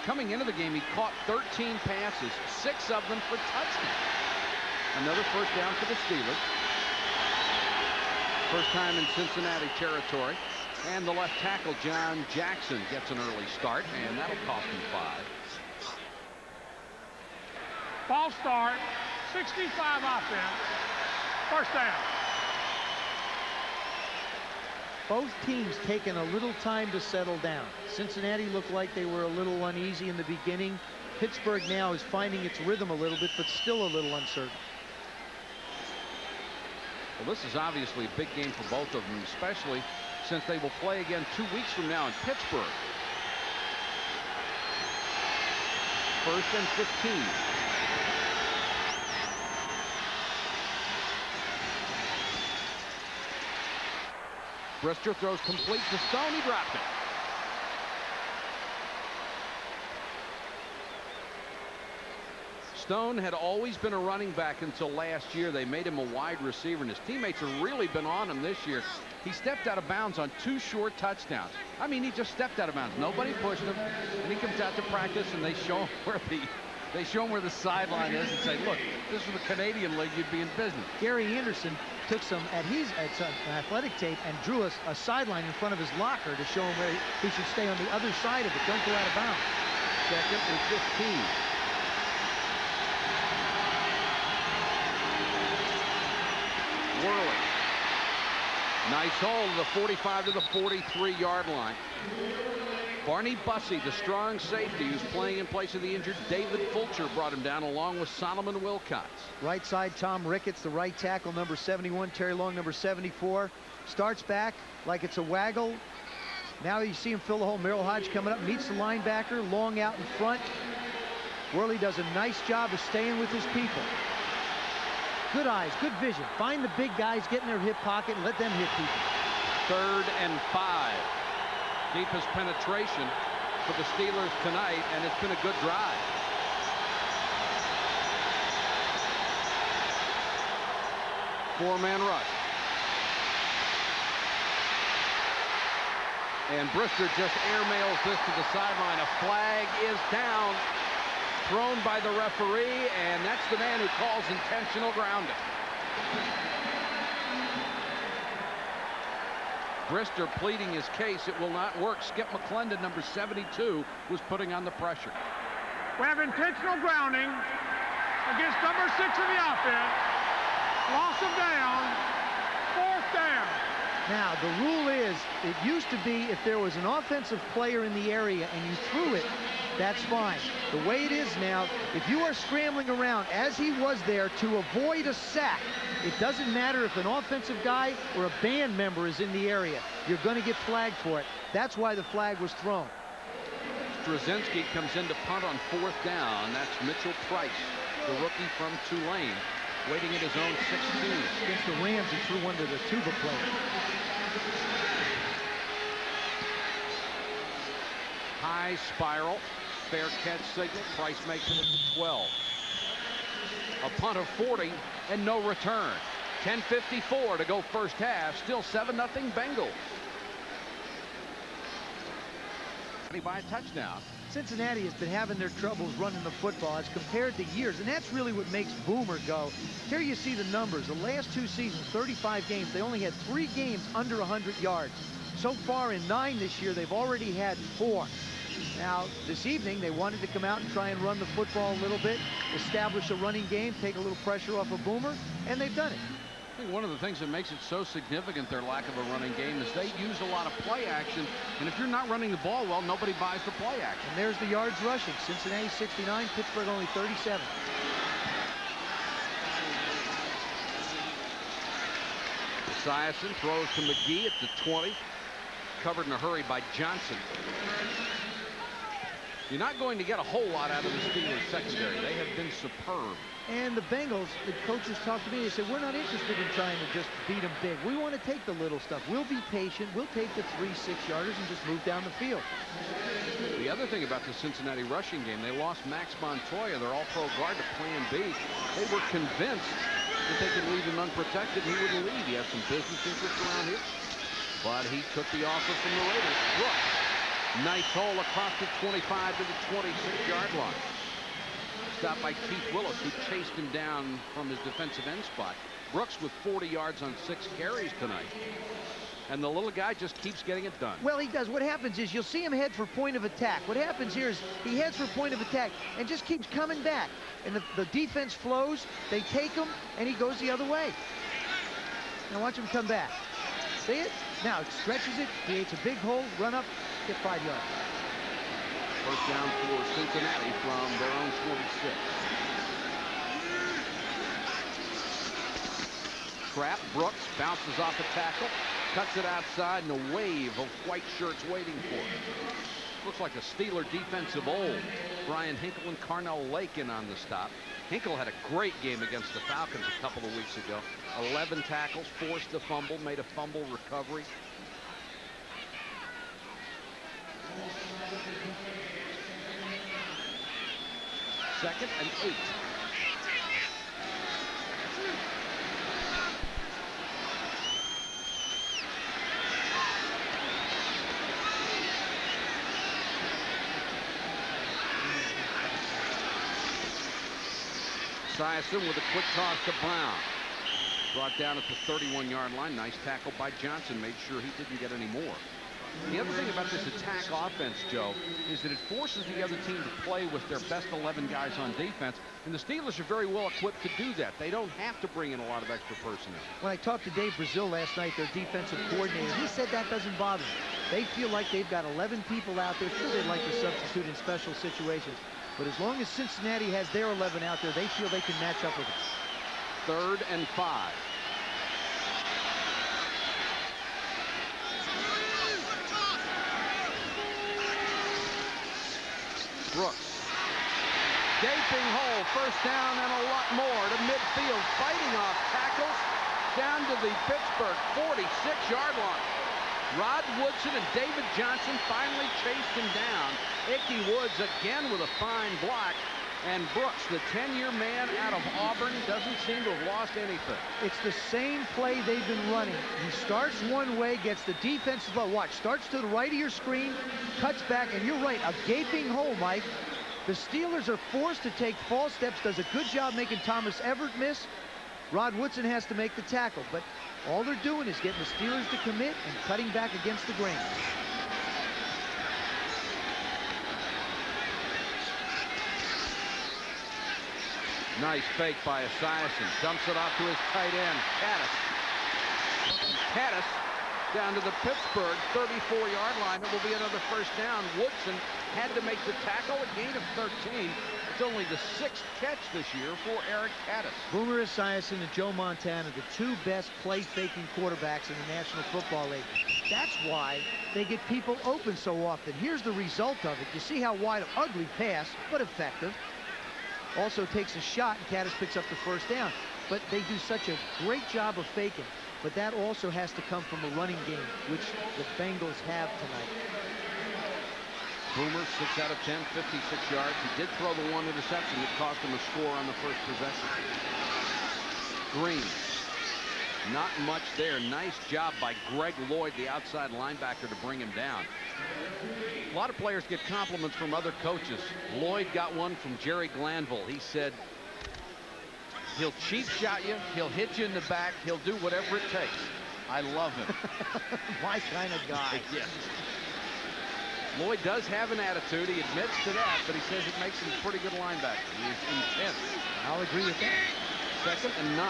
Coming into the game, he caught 13 passes, 6 of them for touchdowns. Another first down for the Steelers. First time in Cincinnati territory. And the left tackle, John Jackson, gets an early start, and that'll cost him 5. Ball start, 65 offense, first down. Both teams taking a little time to settle down. Cincinnati looked like they were a little uneasy in the beginning. Pittsburgh now is finding its rhythm a little bit, but still a little uncertain. Well, this is obviously a big game for both of them, especially since they will play again 2 weeks from now in Pittsburgh. 1st and 15. Brister throws complete to Stone. He dropped it. Stone had always been a running back until last year. They made him a wide receiver, and his teammates have really been on him this year. He stepped out of bounds on 2 short touchdowns. I mean, he just stepped out of bounds. Nobody pushed him, and he comes out to practice, and they show him where the sideline is and say, look, if this was the Canadian League, you'd be in business. Gary Anderson took some some athletic tape and drew a sideline in front of his locker to show him where he should stay on the other side of it. Don't go out of bounds. 2nd and 15. Worley. Nice hold of the 45 to the 43-yard line. Barney Bussey, the strong safety who's playing in place of the injured David Fulcher, brought him down along with Solomon Wilcox. Right side, Tom Ricketts, the right tackle, number 71. Terry Long, number 74. Starts back like it's a waggle. Now you see him fill the hole. Merrill Hodge coming up, meets the linebacker. Long out in front. Worley does a nice job of staying with his people. Good eyes, good vision. Find the big guys, get in their hip pocket, and let them hit people. 3rd and 5. Deepest penetration for the Steelers tonight, and it's been a good drive. Four-man rush. And Brister just airmails this to the sideline. A flag is down. Thrown by the referee, and that's the man who calls intentional grounding. Brister pleading his case. It will not work. Skip McClendon, number 72, was putting on the pressure. We have intentional grounding against number 6 of the offense. Loss of down, 4th down. Now, the rule is, it used to be if there was an offensive player in the area and you threw it, that's fine. The way it is now, if you are scrambling around, as he was there, to avoid a sack, it doesn't matter if an offensive guy or a band member is in the area. You're going to get flagged for it. That's why the flag was thrown. Straczynski comes in to punt on 4th down. That's Mitchell Price, the rookie from Tulane, waiting at his own 16. Against the Rams, he threw one to the tuba player. High spiral. Fair catch signal. Price makes it to 12. A punt of 40 and no return. 10:54 to go first half. Still 7-0 Bengals. By a touchdown. Cincinnati has been having their troubles running the football as compared to years, and that's really what makes Boomer go. Here you see the numbers. The last 2 seasons, 35 games, they only had 3 games under 100 yards. So far in 9 this year, they've already had 4. Now, this evening, they wanted to come out and try and run the football a little bit, establish a running game, take a little pressure off of Boomer, and they've done it. I think one of the things that makes it so significant, their lack of a running game, is they use a lot of play action, and if you're not running the ball well, nobody buys the play action. And there's the yards rushing. Cincinnati 69, Pittsburgh only 37. Esiason throws to McGee at the 20. Covered in a hurry by Johnson. You're not going to get a whole lot out of the Steelers secondary. They have been superb. And the Bengals, the coaches talked to me. They said, we're not interested in trying to just beat them big. We want to take the little stuff. We'll be patient. We'll take the 3 6-yarders and just move down the field. The other thing about the Cincinnati rushing game, they lost Max Montoya, their all-pro guard, to Plan B. They were convinced that they could leave him unprotected and he wouldn't leave. He has some business interests around here. But he took the offer from the Raiders. Brooks, nice hole across the 25 to the 26-yard line. Stopped by Keith Willis, who chased him down from his defensive end spot. Brooks with 40 yards on 6 carries tonight. And the little guy just keeps getting it done. Well, he does. What happens is you'll see him head for point of attack. What happens here is he heads for point of attack and just keeps coming back. And the defense flows, they take him, and he goes the other way. Now watch him come back. See it? Now it stretches it, creates a big hole, run up, get 5 yards. First down for Cincinnati from their own 26. Trap, Brooks bounces off a tackle, cuts it outside, and a wave of white shirts waiting for it. Looks like a Steeler defensive old. Brian Hinkle and Carnell Lake in on the stop. Hinkle had a great game against the Falcons a couple of weeks ago. 11 tackles, forced a fumble, made a fumble recovery. Second and 8. Esiason with a quick toss to Brown. Brought down at the 31-yard line. Nice tackle by Johnson. Made sure he didn't get any more. The other thing about this attack offense, Joe, is that it forces the other team to play with their best 11 guys on defense, and the Steelers are very well equipped to do that. They don't have to bring in a lot of extra personnel. When I talked to Dave Brazil last night, their defensive coordinator, he said that doesn't bother them. They feel like they've got 11 people out there. Sure, they'd like to substitute in special situations, but as long as Cincinnati has their 11 out there, they feel they can match up with it. 3rd and 5. Brooks. Gaping hole, first down and a lot more to midfield. Fighting off tackles down to the Pittsburgh 46-yard line. Rod Woodson and David Johnson finally chased him down. Ickey Woods again with a fine block. And Brooks, the 10-year man out of Auburn, doesn't seem to have lost anything. It's the same play they've been running. He starts one way, gets the defensive ball. Watch, starts to the right of your screen, cuts back, and you're right, a gaping hole, Mike. The Steelers are forced to take false steps, does a good job making Thomas Everett miss. Rod Woodson has to make the tackle, but all they're doing is getting the Steelers to commit and cutting back against the grain. Nice fake by Esiason. Dumps it off to his tight end, Caddis. Caddis down to the Pittsburgh 34-yard line. It will be another first down. Woodson had to make the tackle, a gain of 13. It's only the 6th catch this year for Eric Caddis. Boomer Esiason and Joe Montana, the 2 best play-faking quarterbacks in the National Football League. That's why they get people open so often. Here's the result of it. You see how wide, ugly pass, but effective. Also takes a shot, and Caddis picks up the first down. But they do such a great job of faking. But that also has to come from a running game, which the Bengals have tonight. Boomer, 6 out of 10, 56 yards. He did throw the 1 interception that cost him a score on the first possession. Green. Not much there. Nice job by Greg Lloyd, the outside linebacker, to bring him down. A lot of players get compliments from other coaches. Lloyd got one from Jerry Glanville. He said, he'll cheap shot you, he'll hit you in the back, he'll do whatever it takes. I love him. My kind of guy. Yes. Lloyd does have an attitude. He admits to that, but he says it makes him a pretty good linebacker. He is intense. I'll agree with that. 2nd and 9.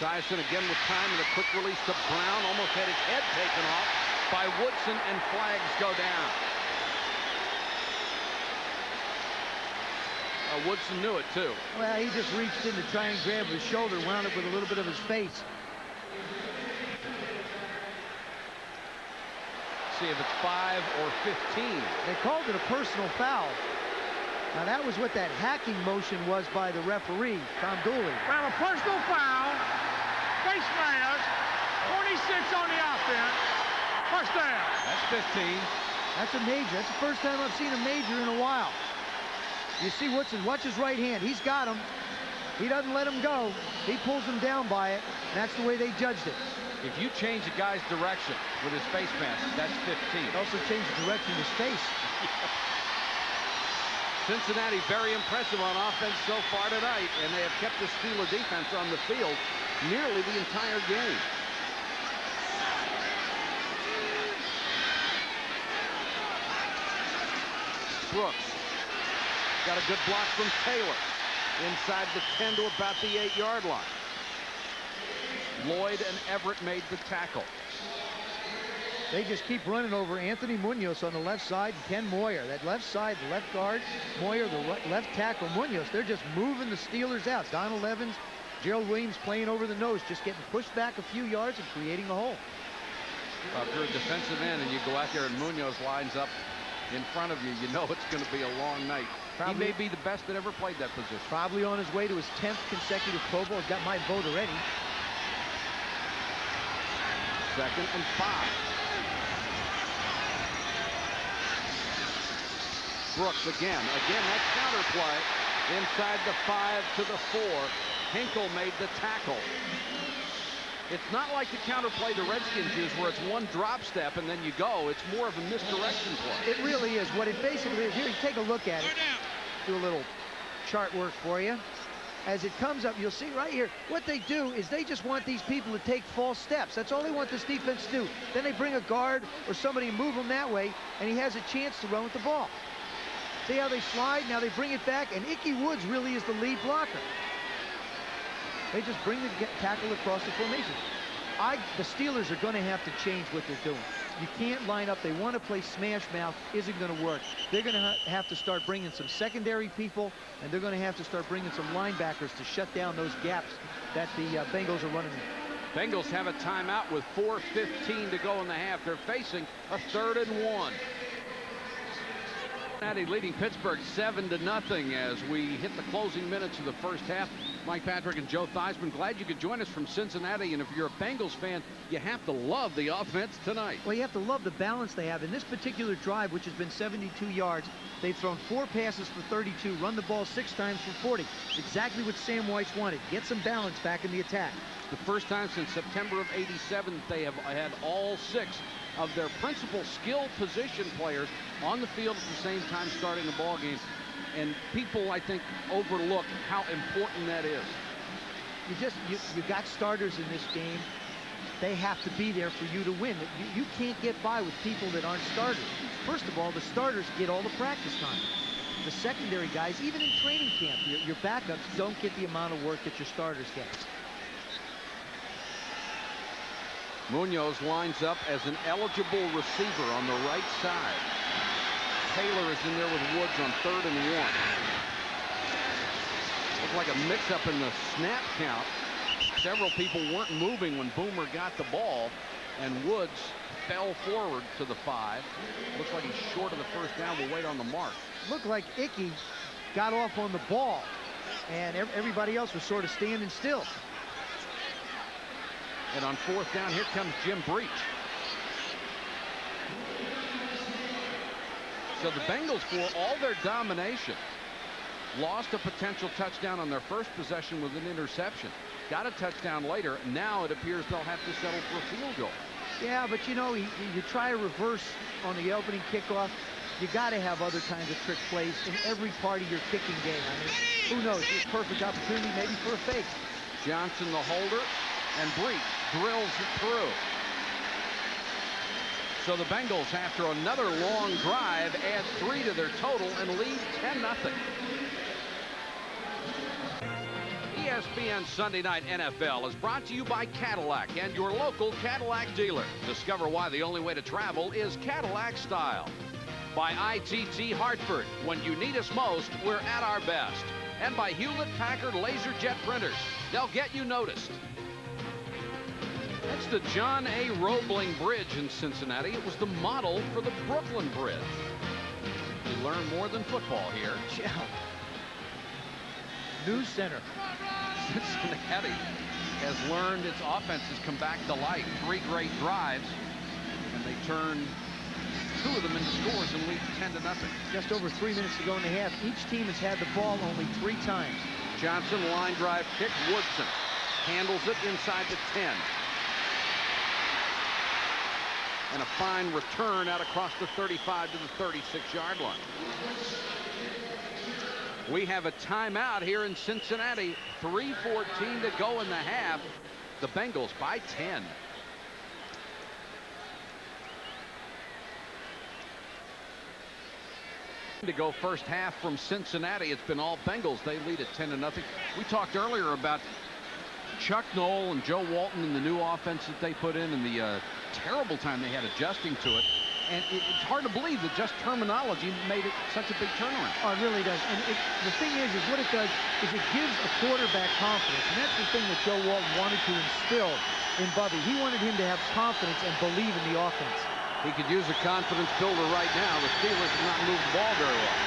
Esiason again with time and a quick release to Brown. Almost had his head taken off by Woodson, and flags go down. Woodson knew it, too. Well, he just reached in to try and grab his shoulder, wound up with a little bit of his face. See if it's 5 or 15. They called it a personal foul. Now, that was what that hacking motion was by the referee, Tom Dooley. Well, a personal foul. Face mask. 26 on the offense. First down. That's 15. That's a major. That's the first time I've seen a major in a while. You see Woodson, watch his right hand. He's got him. He doesn't let him go. He pulls him down by it. That's the way they judged it. If you change a guy's direction with his face mask, that's 15. It also changed the direction of his face. Cincinnati very impressive on offense so far tonight, and they have kept the Steeler defense on the field nearly the entire game. Brooks got a good block from Taylor inside the 10 to about the 8-yard line. Lloyd and Everett made the tackle. They just keep running over Anthony Munoz on the left side and Ken Moyer. That left side, the left guard, Moyer, the left tackle, Munoz. They're just moving the Steelers out. Donald Evans, Gerald Williams playing over the nose, just getting pushed back a few yards and creating a hole. If you're a defensive end and you go out there and Munoz lines up in front of you, you know it's going to be a long night. He may be the best that ever played that position. Probably on his way to his 10th consecutive Pro Bowl. He's got my vote already. 2nd and 5. Brooks again that counter play inside the 5 to the 4. Hinkle made the tackle. It's not like the counter play the Redskins use where it's one drop step and then you go. It's more of a misdirection play. It really is. What it basically is, here, you take a look at it. Do a little chart work for you. As it comes up, you'll see right here, what they do is they just want these people to take false steps. That's all they want this defense to do. Then they bring a guard or somebody and move him that way, and he has a chance to run with the ball. See how they slide? Now they bring it back, and Ickey Woods really is the lead blocker. They just bring the tackle across the formation. The Steelers are going to have to change what they're doing. You can't line up. They want to play smash mouth. Isn't going to work. They're going to have to start bringing some secondary people, and they're going to have to start bringing some linebackers to shut down those gaps that the Bengals are running. Bengals have a timeout with 4:15 to go in the half. They're facing a 3rd and 1. Cincinnati leading Pittsburgh 7-0 as we hit the closing minutes of the first half. Mike Patrick and Joe Theismann, glad you could join us from Cincinnati. And if you're a Bengals fan, you have to love the offense tonight. Well, you have to love the balance they have. In this particular drive, which has been 72 yards, they've thrown 4 passes for 32, run the ball 6 times for 40. Exactly what Sam Weiss wanted. Get some balance back in the attack. The first time since September of '87 they have had all 6 of their principal skill position players on the field at the same time starting the ball game. And people, I think, overlook how important that is. You got starters in this game. They have to be there for you to win. You can't get by with people that aren't starters. First of all, the starters get all the practice time. The secondary guys, even in training camp, your backups don't get the amount of work that your starters get. Munoz lines up as an eligible receiver on the right side. Taylor is in there with Woods on 3rd and 1. Looked like a mix-up in the snap count. Several people weren't moving when Boomer got the ball, and Woods fell forward to the 5. Looks like he's short of the first down. We'll wait on the mark. Looked like Ickey got off on the ball, and everybody else was sort of standing still. And on 4th down, here comes Jim Breach. So the Bengals, for all their domination, lost a potential touchdown on their first possession with an interception. Got a touchdown later. Now it appears they'll have to settle for a field goal. Yeah, but you know, you try to reverse on the opening kickoff. You got to have other kinds of trick plays in every part of your kicking game. I mean, who knows? It's a perfect opportunity maybe for a fake. Johnson, the holder, and Breach drills it through. So the Bengals, after another long drive, add 3 to their total and lead 10-0. ESPN Sunday Night NFL is brought to you by Cadillac and your local Cadillac dealer. Discover why the only way to travel is Cadillac style. By ITT Hartford. When you need us most, we're at our best. And by Hewlett-Packard LaserJet printers. They'll get you noticed. That's the John A. Roebling Bridge in Cincinnati. It was the model for the Brooklyn Bridge. You learn more than football here. Yeah. News Center. Cincinnati has learned its offense has come back to life. 3 great drives, and they turn 2 of them into scores and lead 10-0. Just over 3 minutes to go in the half. Each team has had the ball only 3 times. Johnson, line drive kick. Woodson handles it inside the 10. And a fine return out across the 35 to the 36-yard line. We have a timeout here in Cincinnati. 3:14 to go in the half. The Bengals by 10. To go first half from Cincinnati. It's been all Bengals. They lead at 10-0. We talked earlier about Chuck Noll and Joe Walton and the new offense that they put in and the terrible time they had adjusting to it. And it's hard to believe that just terminology made it such a big turnaround. Oh, it really does. And the thing is what it does is it gives a quarterback confidence. And that's the thing that Joe Walton wanted to instill in Bubby. He wanted him to have confidence and believe in the offense. He could use a confidence builder right now. The Steelers have not moved the ball very well.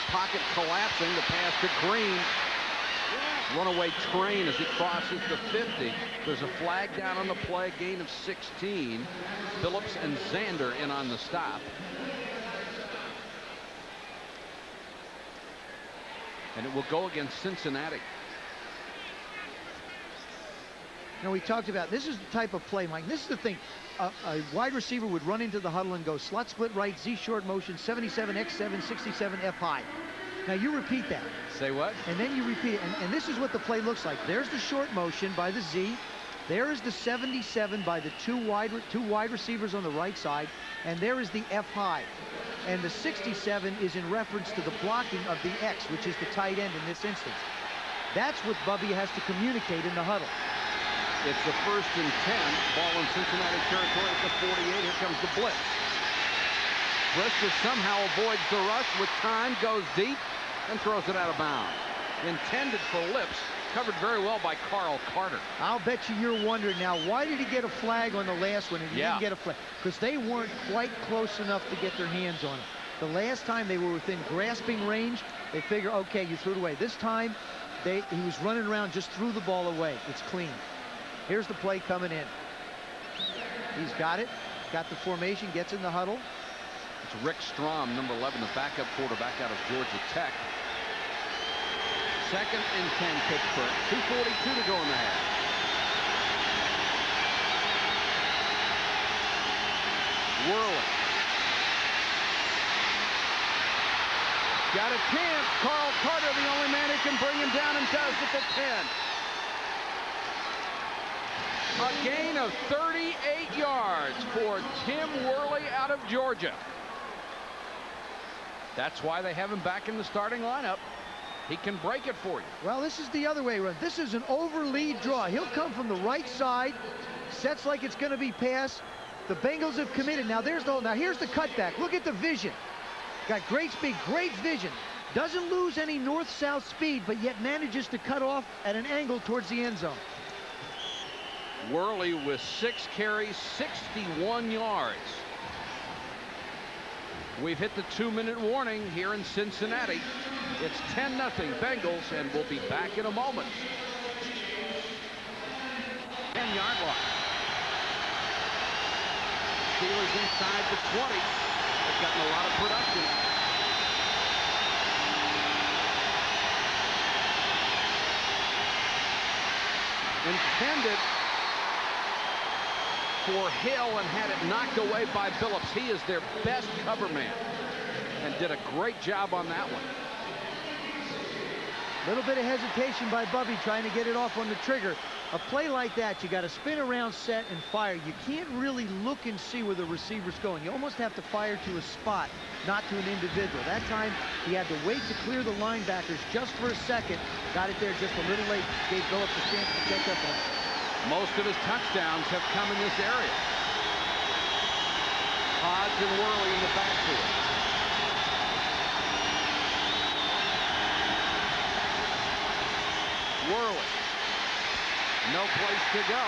Pocket collapsing. The pass to Green. Runaway train as he crosses the 50. There's a flag down on the play. Gain of 16. Phillips and Zander in on the stop. And it will go against Cincinnati. You know, we talked about this is the type of play, Mike. This is the thing. A wide receiver would run into the huddle and go slot split right, Z short motion, 77 X7, 67 F high. Now you repeat that. Say what? And then you repeat it. And this is what the play looks like. There's the short motion by the Z. There is the 77 by the two wide receivers on the right side. And there is the F high. And the 67 is in reference to the blocking of the X, which is the tight end in this instance. That's what Bubby has to communicate in the huddle. It's the 1st and 10. Ball in Cincinnati territory at the 48. Here comes the blitz. Bristol somehow avoids the rush with time, goes deep, and throws it out of bounds. Intended for Lips, covered very well by Carl Carter. I'll bet you're wondering now, why did he get a flag on the last one and he didn't get a flag? Because they weren't quite close enough to get their hands on it. The last time they were within grasping range, they figure, okay, you threw it away. This time, he was running around, just threw the ball away. It's clean. Here's the play coming in. He's got it, got the formation, gets in the huddle. It's Rick Strom, number 11, the backup quarterback out of Georgia Tech. 2nd and 10 Pittsburgh. 2:42 to go in the half. Whirling. Got a chance. Carl Carter, the only man who can bring him down, and does at the 10. A gain of 38 yards for Tim Worley out of Georgia. That's why they have him back in the starting lineup. He can break it for you. Well, this is the other way around. This is an over lead draw. He'll come from the right side, sets like it's going to be pass. The Bengals have committed. Now here's the cutback. Look at the vision. Got great speed, great vision. Doesn't lose any north-south speed, but yet manages to cut off at an angle towards the end zone. Worley with 6 carries, 61 yards. We've hit the 2-minute warning here in Cincinnati. It's 10-0 Bengals, and we'll be back in a moment. 10-yard line. Steelers inside the 20. They've gotten a lot of production. Intended for Hill and had it knocked away by Phillips. He is their best cover man and did a great job on that one. Little bit of hesitation by Bubby trying to get it off on the trigger. A play like that, you got to spin around, set, and fire. You can't really look and see where the receiver's going. You almost have to fire to a spot, not to an individual. That time, he had to wait to clear the linebackers just for a second. Got it there just a little late. Gave Phillips a chance to catch up on it. Most of his touchdowns have come in this area. Hodge and Worley in the backfield. Worley. No place to go.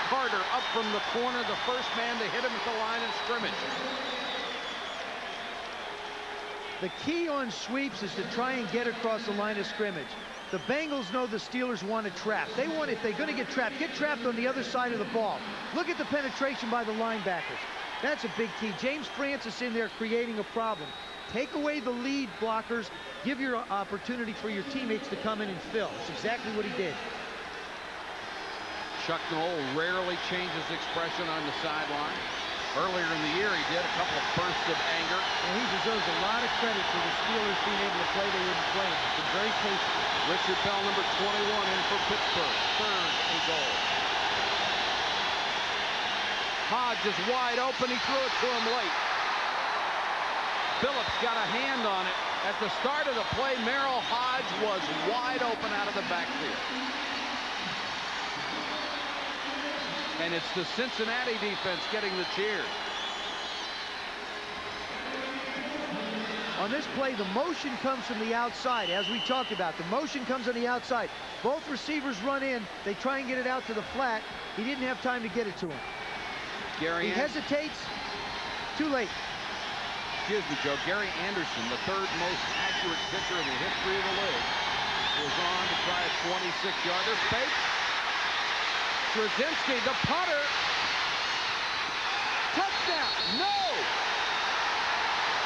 Carter up from the corner, the first man to hit him at the line of scrimmage. The key on sweeps is to try and get across the line of scrimmage. The Bengals know the Steelers want to trap. They want, if they're going to get trapped on the other side of the ball. Look at the penetration by the linebackers. That's a big key. James Francis in there creating a problem. Take away the lead blockers. Give your opportunity for your teammates to come in and fill. That's exactly what he did. Chuck Noll rarely changes expression on the sideline. Earlier in the year, he did a couple of bursts of anger. And he deserves a lot of credit for the Steelers being able to play they wouldn't play. He's been very patient. Richard Bell, number 21, in for Pittsburgh. 3rd and goal. Hodge is wide open. He threw it to him late. Phillips got a hand on it. At the start of the play, Merrill Hodge was wide open out of the backfield. And it's the Cincinnati defense getting the cheers. On this play, the motion comes from the outside, as we talked about. The motion comes on the outside. Both receivers run in. They try and get it out to the flat. He didn't have time to get it to him. Gary he hesitates. Too late. Excuse me, Joe. Gary Anderson, the 3rd most accurate pitcher in the history of the league, goes on to try a 26-yarder. Fake. Straczynski, the punter. Touchdown. No.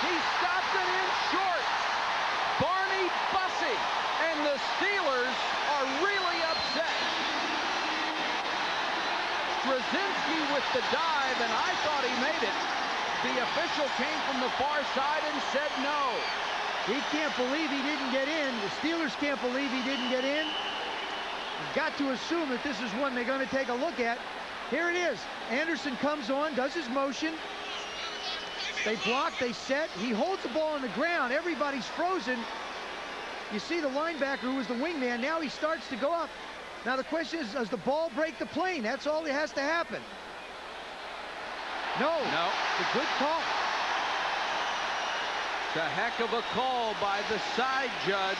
He stopped it in short. Barney Bussey. And the Steelers are really upset. Straczynski with the dive, and I thought he made it. The official came from the far side and said no. He can't believe he didn't get in. The Steelers can't believe he didn't get in. You've got to assume that this is one they're going to take a look at. Here it is. Anderson comes on, does his motion. They block, they set. He holds the ball on the ground. Everybody's frozen. You see the linebacker who was the wingman. Now he starts to go up. Now the question is, does the ball break the plane? That's all that has to happen. No. No. It's a good call. It's a heck of a call by the side judge,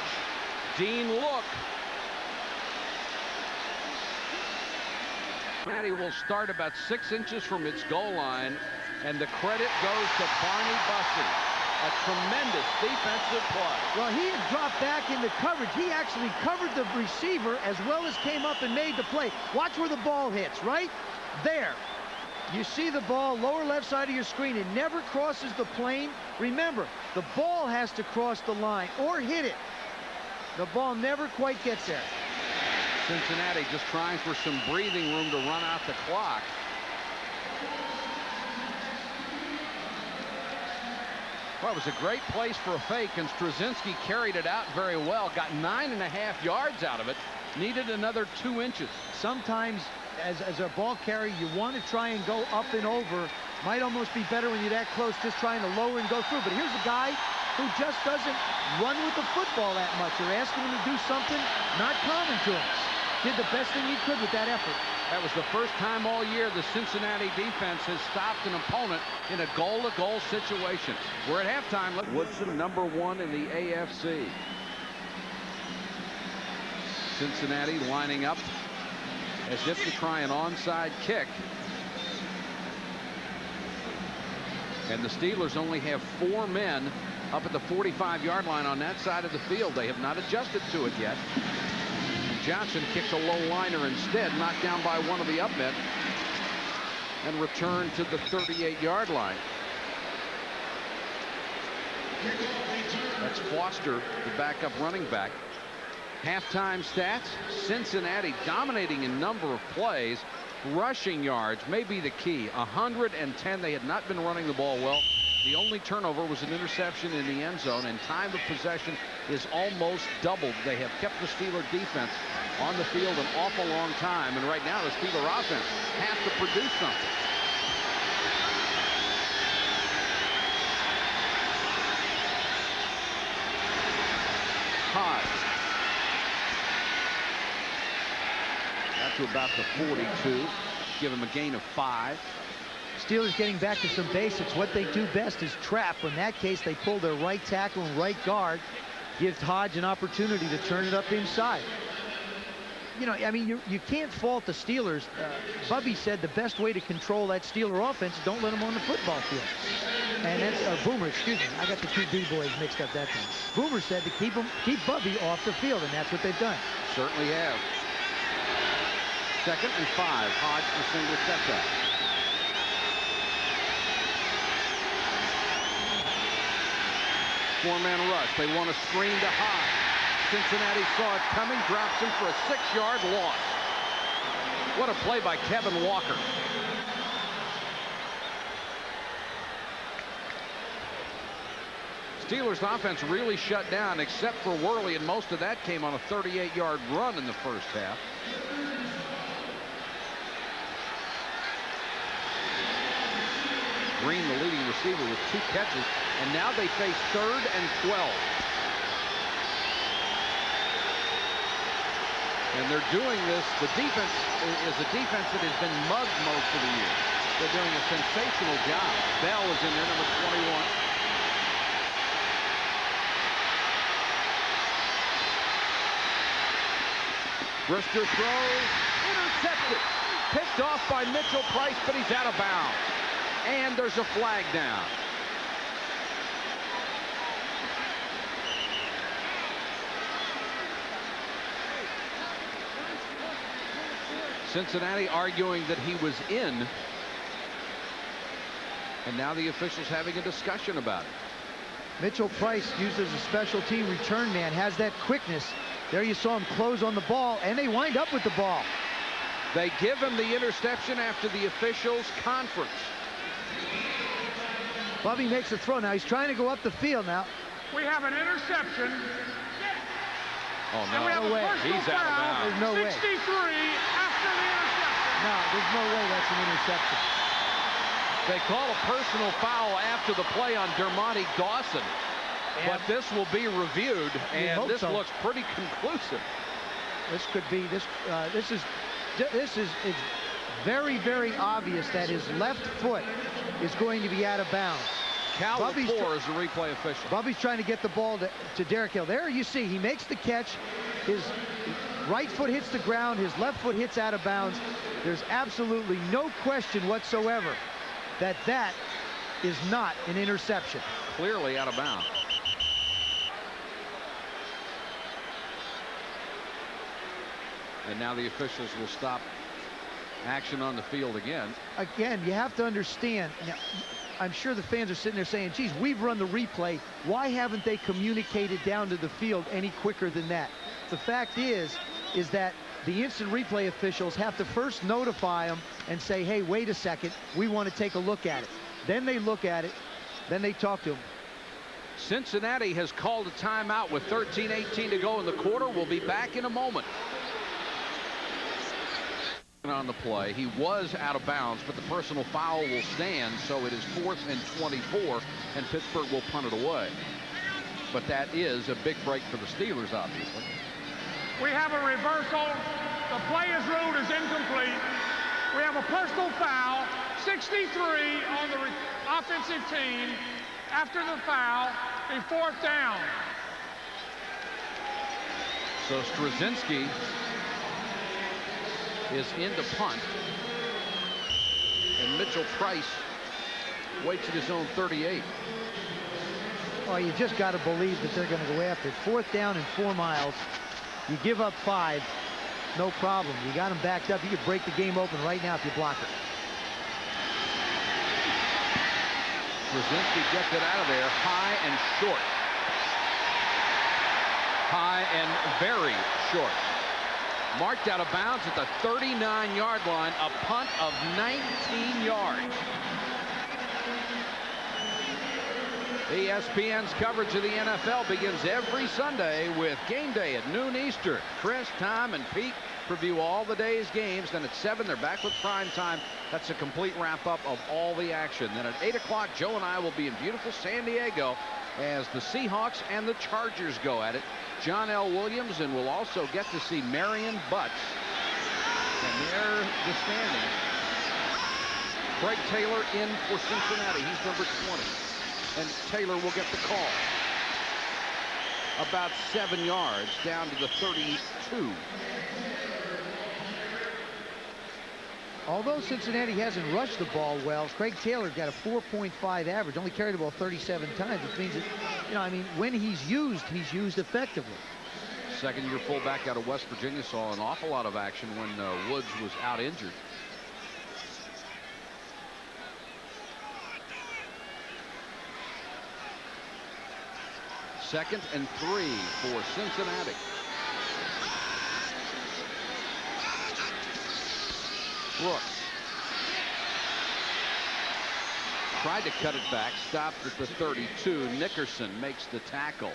Dean Look. Cincinnati will start about 6 inches from its goal line, and the credit goes to Barney Bussey. A tremendous defensive play. Well, he had dropped back into coverage. He actually covered the receiver as well as came up and made the play. Watch where the ball hits, right? There. You see the ball, lower left side of your screen. It never crosses the plane. Remember, the ball has to cross the line or hit it. The ball never quite gets there. Cincinnati just trying for some breathing room to run out the clock. Well, it was a great place for a fake, and Straczynski carried it out very well. Got 9.5 yards out of it. Needed another 2 inches. Sometimes, as a ball carrier, you want to try and go up and over. Might almost be better when you're that close, just trying to lower and go through. But here's a guy who just doesn't run with the football that much. You're asking him to do something not common to him. Did the best thing he could with that effort. That was the first time all year the Cincinnati defense has stopped an opponent in a goal-to-goal situation. We're at halftime. Woodson, number 1 in the AFC. Cincinnati lining up as if to try an onside kick. And the Steelers only have 4 men up at the 45-yard line on that side of the field. They have not adjusted to it yet. Johnson kicks a low liner instead, knocked down by one of the up men, and returned to the 38-yard line. That's Foster, the backup running back. Halftime stats, Cincinnati dominating in number of plays. Rushing yards may be the key. 110. They had not been running the ball well. The only turnover was an interception in the end zone, and time of possession is almost doubled. They have kept the Steeler defense on the field an awful long time, and right now the Steeler offense has to produce something. Hodge. Got to about the 42. Give him a gain of 5. Steelers getting back to some basics. What they do best is trap. In that case, they pull their right tackle and right guard. Gives Hodge an opportunity to turn it up inside. You know, I mean, you can't fault the Steelers. Bubby said the best way to control that Steeler offense is don't let them on the football field. And that's Boomer, excuse me. I got the two B-boys mixed up that time. Boomer said to keep Bubby off the field, and that's what they've done. Certainly have. 2nd and 5. Hodge the single setback. Four-man rush. They want to screen to Hodge. Cincinnati saw it coming, drops him for a 6-yard loss. What a play by Kevin Walker. Steelers offense really shut down except for Worley, and most of that came on a 38-yard run in the first half. Green, the leading receiver, with 2 catches, and now they face 3rd and 12. And they're doing this. The defense is a defense that has been mugged most of the year. They're doing a sensational job. Bell is in there, number 21. Brisker throws, intercepted. Picked off by Mitchell Price, but he's out of bounds. And there's a flag down. Cincinnati arguing that he was in. And now the officials having a discussion about it. Mitchell Price, used as a special team return man, has that quickness. There you saw him close on the ball, and they wind up with the ball. They give him the interception after the officials' conference. Bubby makes a throw. Now he's trying to go up the field now. We have an interception. Oh, And we have no. a Way. personal He's out of foul. bounds. There's no way. 63 after the interception. No, there's no way that's an interception. They call a personal foul after the play on Dermontti Dawson. But this will be reviewed, and this looks pretty conclusive. This could be this is it's very, very obvious that his left foot is going to be out of bounds. Cal Lepore is the replay official. Bubby's trying to get the ball to Derrick Hill. There you see he makes the catch. His right foot hits the ground. His left foot hits out of bounds. There's absolutely no question whatsoever that that is not an interception. Clearly out of bounds. And now the officials will stop action on the field again. Again, you have to understand. Now, I'm sure the fans are sitting there saying, geez, we've run the replay. Why haven't they communicated down to the field any quicker than that? The fact is that the instant replay officials have to first notify them and say, hey, wait a second, we want to take a look at it. Then they look at it. Then they talk to them. Cincinnati has called a timeout with 13:18 to go in the quarter. We'll be back in a moment. On the play, he was out of bounds, but the personal foul will stand, so it is 4th and 24, and Pittsburgh will punt it away. But that is a big break for the Steelers, obviously. We have a reversal. The play is ruled as incomplete. We have a personal foul, 63 on the offensive team. After the foul, a 4th down. So Straczynski is in to punt, and Mitchell Price waits at his own 38. Oh, you just got to believe that they're going to go after it. 4th down and 4 miles. You give up 5, no problem. You got them backed up. You could break the game open right now if you block it. Straczynski gets it out of there, high and short. High and very short. Marked out of bounds at the 39-yard line, a punt of 19 yards. ESPN's coverage of the NFL begins every Sunday with game day at noon Eastern. Chris, Tom, and Pete preview all the day's games. Then at 7, they're back with prime time. That's a complete wrap-up of all the action. Then at 8 o'clock, Joe and I will be in beautiful San Diego as the Seahawks and the Chargers go at it. John L. Williams, and we'll also get to see Marion Butts. And there the standings. Craig Taylor in for Cincinnati. He's number 20. And Taylor will get the call. About 7 yards down to the 32. Although Cincinnati hasn't rushed the ball well, Craig Taylor got a 4.5 average, only carried the ball 37 times, which means that, you know, I mean, when he's used effectively. Second-year fullback out of West Virginia saw an awful lot of action when Woods was out injured. Second and 3 for Cincinnati. Brooks tried to cut it back, stopped at the 32. Nickerson makes the tackle.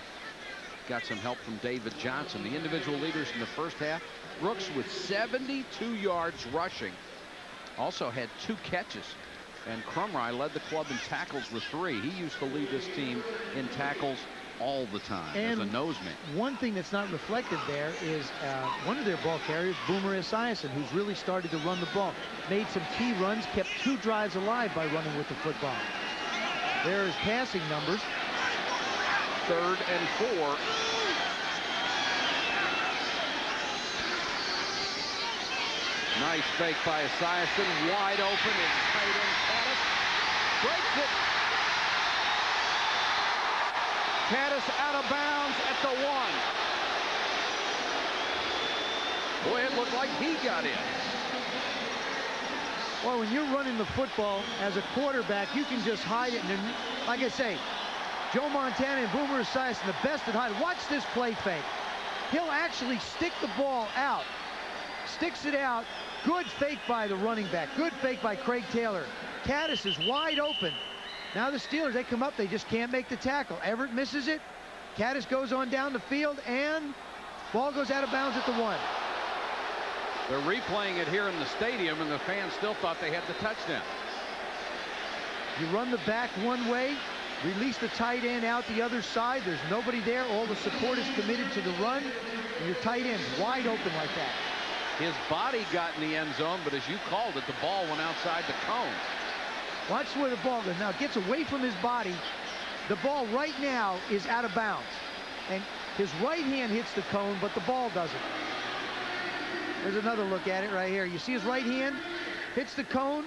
Got some help from David Johnson. The individual leaders in the first half. Brooks with 72 yards rushing. Also had 2 catches. And Crumry led the club in tackles with 3. He used to lead this team in tackles all the time as a noseman. One thing that's not reflected there is one of their ball carriers, Boomer Esiason, who's really started to run the ball. Made some key runs, kept 2 drives alive by running with the football. There is passing numbers. 3rd and 4. Nice fake by Esiason. Wide open is tight end Caddis. Breaks it. Caddis out of bounds at the 1. Boy, it looked like he got in. Well, when you're running the football as a quarterback, you can just hide it. And then, like I say, Joe Montana and Boomer Esiason, the best at hiding. Watch this play fake. He'll actually stick the ball out. Sticks it out. Good fake by the running back. Good fake by Craig Taylor. Caddis is wide open. Now the Steelers, they come up, they just can't make the tackle. Everett misses it. Caddis goes on down the field, and ball goes out of bounds at the 1. They're replaying it here in the stadium, and the fans still thought they had the touchdown. You run the back one way, release the tight end out the other side. There's nobody there. All the support is committed to the run, and your tight end's wide open like that. His body got in the end zone, but as you called it, the ball went outside the cone. Watch where the ball goes. Now it gets away from his body. The ball right now is out of bounds. And his right hand hits the cone, but the ball doesn't. There's another look at it right here. You see his right hand hits the cone,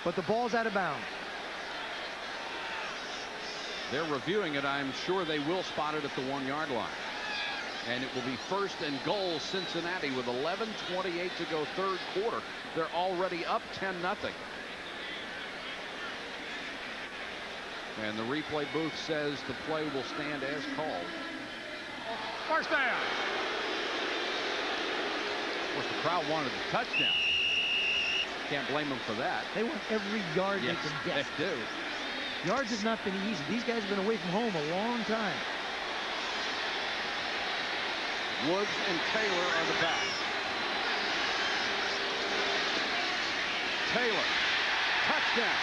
but the ball's out of bounds. They're reviewing it. I'm sure they will spot it at the 1-yard line. And it will be 1st and goal, Cincinnati, with 11:28 to go, 3rd quarter. They're already up 10-0. And the replay booth says the play will stand as called. First down. Of course, the crowd wanted a touchdown. Can't blame them for that. They want every yard Yes, they can get. they do. Yards have not been easy. These guys have been away from home a long time. Woods and Taylor are the back. Taylor, touchdown.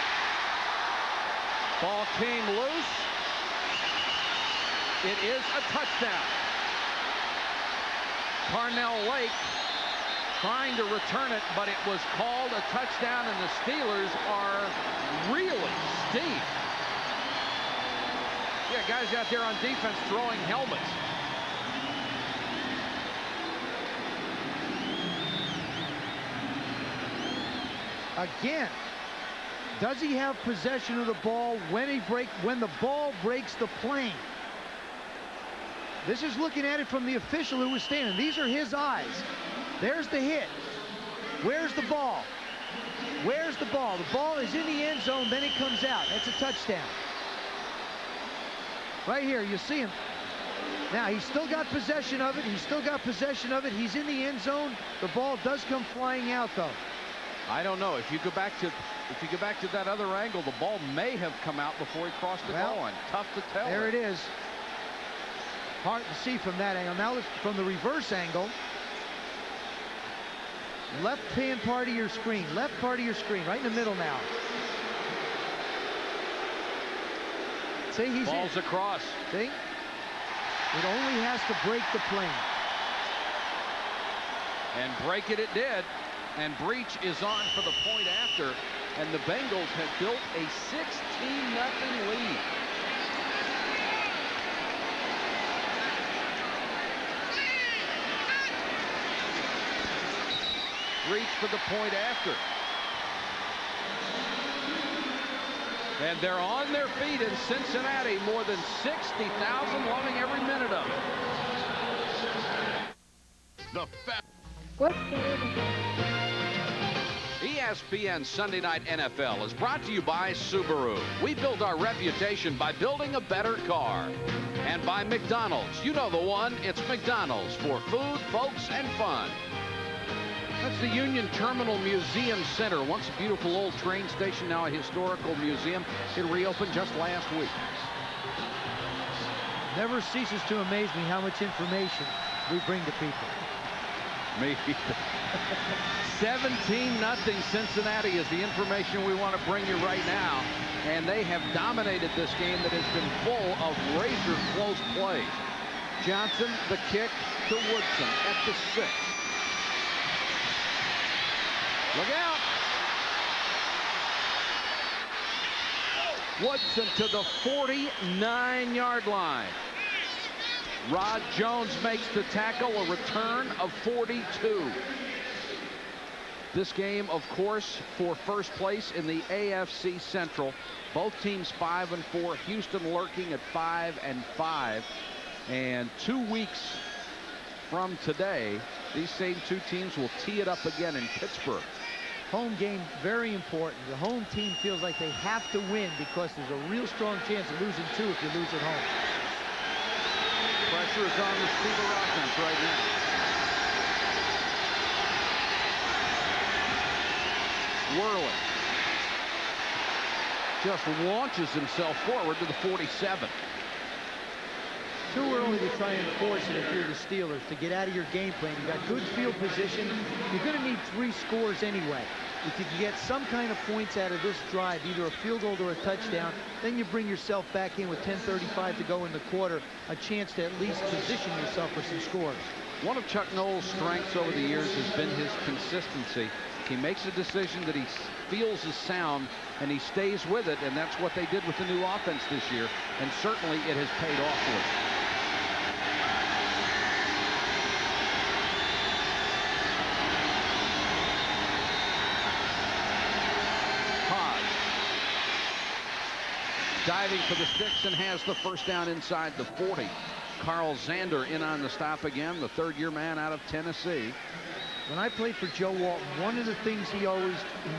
Ball came loose. It is a touchdown. Parnell Lake trying to return it, but it was called a touchdown, and the Steelers are really steep. Yeah, guys out there on defense throwing helmets. Again, does he have possession of the ball when the ball breaks the plane? This is looking at it from the official who was standing. These are his eyes. There's the hit. Where's the ball? Where's the ball? The ball is in the end zone, then it comes out. That's a touchdown. Right here, you see him. Now, he's still got possession of it. He's still got possession of it. He's in the end zone. The ball does come flying out, though. I don't know. If you go back to that other angle, the ball may have come out before he crossed the goal line. Tough to tell. There it is. Hard to see from that angle. Now from the reverse angle. Left-hand part of your screen. Left part of your screen. Right in the middle now. See, he's Ball's across. See? It only has to break the plane. And break it did. And Breach is on for the point after. And the Bengals have built a 16-0 lead. Breach for the point after. And they're on their feet in Cincinnati. More than 60,000 loving every minute of it. The ESPN Sunday Night NFL is brought to you by Subaru. We built our reputation by building a better car. And by McDonald's. You know the one. It's McDonald's for food, folks, and fun. That's the Union Terminal Museum Center. Once a beautiful old train station, now a historical museum. It reopened just last week. Never ceases to amaze me how much information we bring to people. Me either. 17-0 Cincinnati is the information we want to bring you right now. And they have dominated this game that has been full of razor-close plays. Johnson, the kick to Woodson at the 6. Look out. Woodson to the 49-yard line. Rod Jones makes the tackle, a return of 42. This game, of course, for first place in the AFC Central. Both teams 5-4. Houston lurking at 5-5. And 2 weeks from today, these same two teams will tee it up again in Pittsburgh. Home game, very important. The home team feels like they have to win because there's a real strong chance of losing 2 if you lose at home. Pressure is on the Steeler offense right now. Worley just launches himself forward to the 47. Too early to try and force it if you're the Steelers to get out of your game plan. You've got good field position. You're going to need 3 scores anyway. If you can get some kind of points out of this drive, either a field goal or a touchdown, then you bring yourself back in with 10:35 to go in the quarter, a chance to at least position yourself for some scores. One of Chuck Noll's strengths over the years has been his consistency. He makes a decision that he feels is sound, and he stays with it, and that's what they did with the new offense this year, and certainly it has paid off for him. Diving for the 6 and has the first down inside the 40. Carl Zander in on the stop again, the third-year man out of Tennessee. When I played for Joe Walton, one of the things he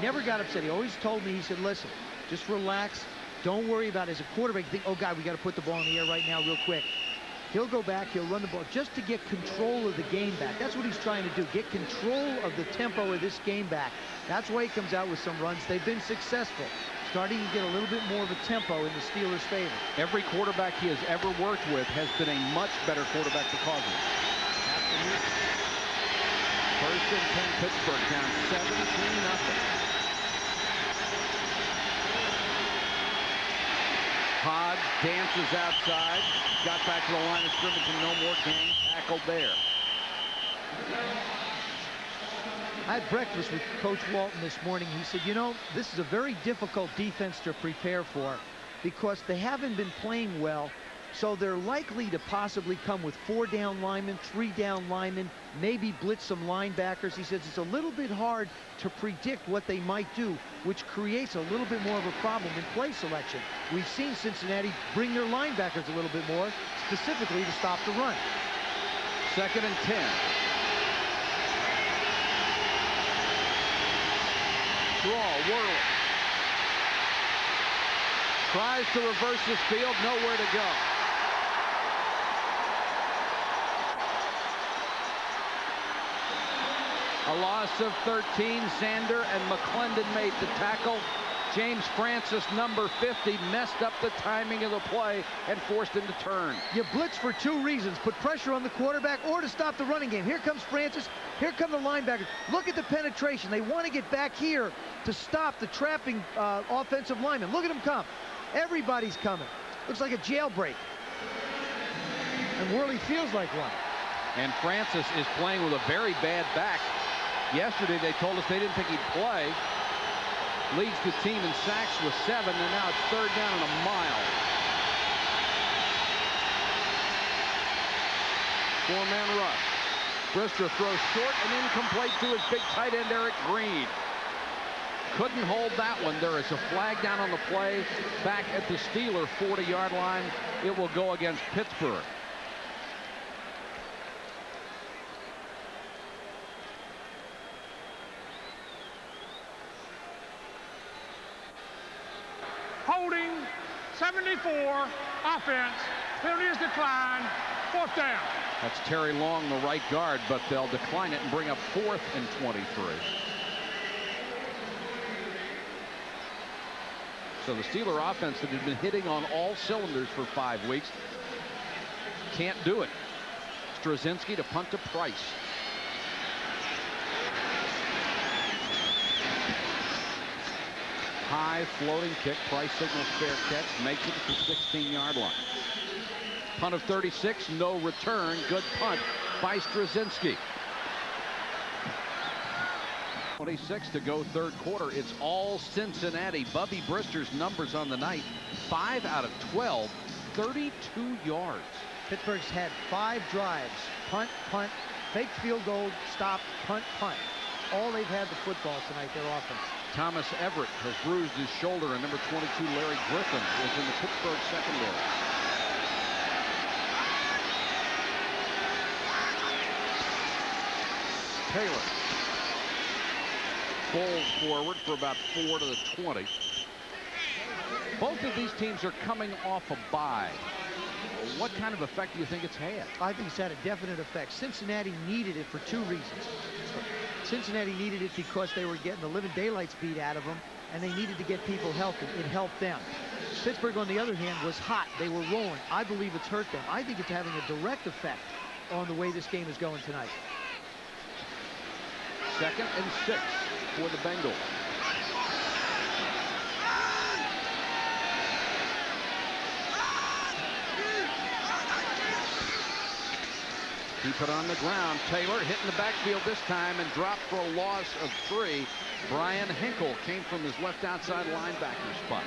never got upset. He always told me, he said, listen, just relax. Don't worry about it. As a quarterback, you think, oh, God, we got to put the ball in the air right now real quick. He'll go back, he'll run the ball just to get control of the game back. That's what he's trying to do, get control of the tempo of this game back. That's why he comes out with some runs. They've been successful, starting to get a little bit more of a tempo in the Steelers' favor. Every quarterback he has ever worked with has been a much better quarterback because of it. Absolutely. First and 10, Pittsburgh down 17-0. Pod dances outside, got back to the line of scrimmage and no more gain. Tackled there. I had breakfast with Coach Walton this morning. He said, you know, this is a very difficult defense to prepare for because they haven't been playing well. So they're likely to possibly come with 4 down linemen, 3 down linemen, maybe blitz some linebackers. He says it's a little bit hard to predict what they might do, which creates a little bit more of a problem in play selection. We've seen Cincinnati bring their linebackers a little bit more, specifically to stop the run. 2nd and 10. Draw, Worley. Tries to reverse this field, nowhere to go. A A loss of 13. Sander and McClendon made the tackle. James Francis, number 50, messed up the timing of the play and forced him to turn. You blitz for two reasons: put pressure on the quarterback or to stop the running game. Here comes Francis. Here come the linebackers. Look at the penetration. They want to get back here to stop the trapping offensive lineman. Look at them come. Everybody's coming. Looks like a jailbreak. And Worley feels like one. And Francis is playing with a very bad back. Yesterday they told us they didn't think he'd play. Leads the team in sacks with 7, and now it's 3rd down and a mile. 4-man rush. Brister throws short and incomplete to his big tight end Eric Green. Couldn't hold that one. There is a flag down on the play back at the Steeler 40-yard line. It will go against Pittsburgh. Holding, 74, offense. Penalty is declined, 4th down. That's Terry Long, the right guard, but they'll decline it and bring up 4th and 23. So the Steeler offense that had been hitting on all cylinders for 5 weeks can't do it. Straczynski to punt to Price. High floating kick. Price signals fair catch. Makes it to the 16-yard line. Punt of 36. No return. Good punt by Straczynski. 26 to go, 3rd quarter. It's all Cincinnati. Bubby Brister's numbers on the night: 5 out of 12, 32 yards. Pittsburgh's had 5 drives. Punt, punt, fake field goal, stop, punt, punt. All they've had the football tonight, their offense. Thomas Everett has bruised his shoulder, and number 22, Larry Griffin, is in the Pittsburgh secondary. Taylor falls forward for about 4 to the 20. Both of these teams are coming off a bye. What kind of effect do you think it's had? I think it's had a definite effect. Cincinnati needed it for 2 reasons. Cincinnati needed it because they were getting the living daylights beat out of them, and they needed to get people healthy. It helped them. Pittsburgh, on the other hand, was hot. They were rolling. I believe it's hurt them. I think it's having a direct effect on the way this game is going tonight. 2nd and 6 for the Bengals. Keep it on the ground. Taylor hitting the backfield this time and dropped for a loss of 3. Brian Hinkle came from his left outside linebacker spot.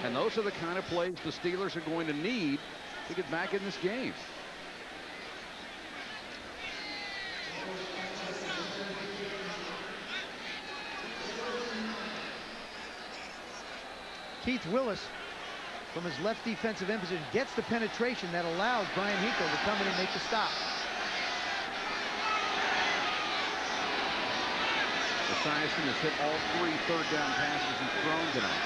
And those are the kind of plays the Steelers are going to need to get back in this game. Keith Willis, from his left defensive end position, gets the penetration that allows Brian Hinkle to come in and make the stop. Esiason has hit all 3 3rd down passes he's thrown tonight.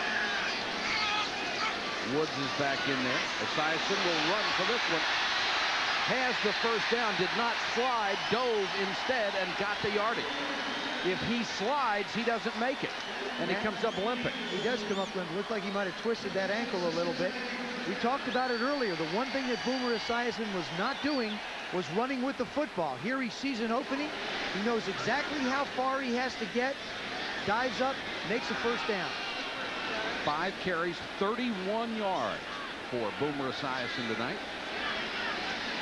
Woods is back in there. Esiason will run for this one. Has the 1st down, did not slide, dove instead and got the yardage. If he slides, he doesn't make it, and he comes up limping. He does come up limping. Looked like he might have twisted that ankle a little bit. We talked about it earlier. The one thing that Boomer Esiason was not doing was running with the football. Here he sees an opening. He knows exactly how far he has to get. Dives up, makes a 1st down. 5 carries, 31 yards for Boomer Esiason tonight.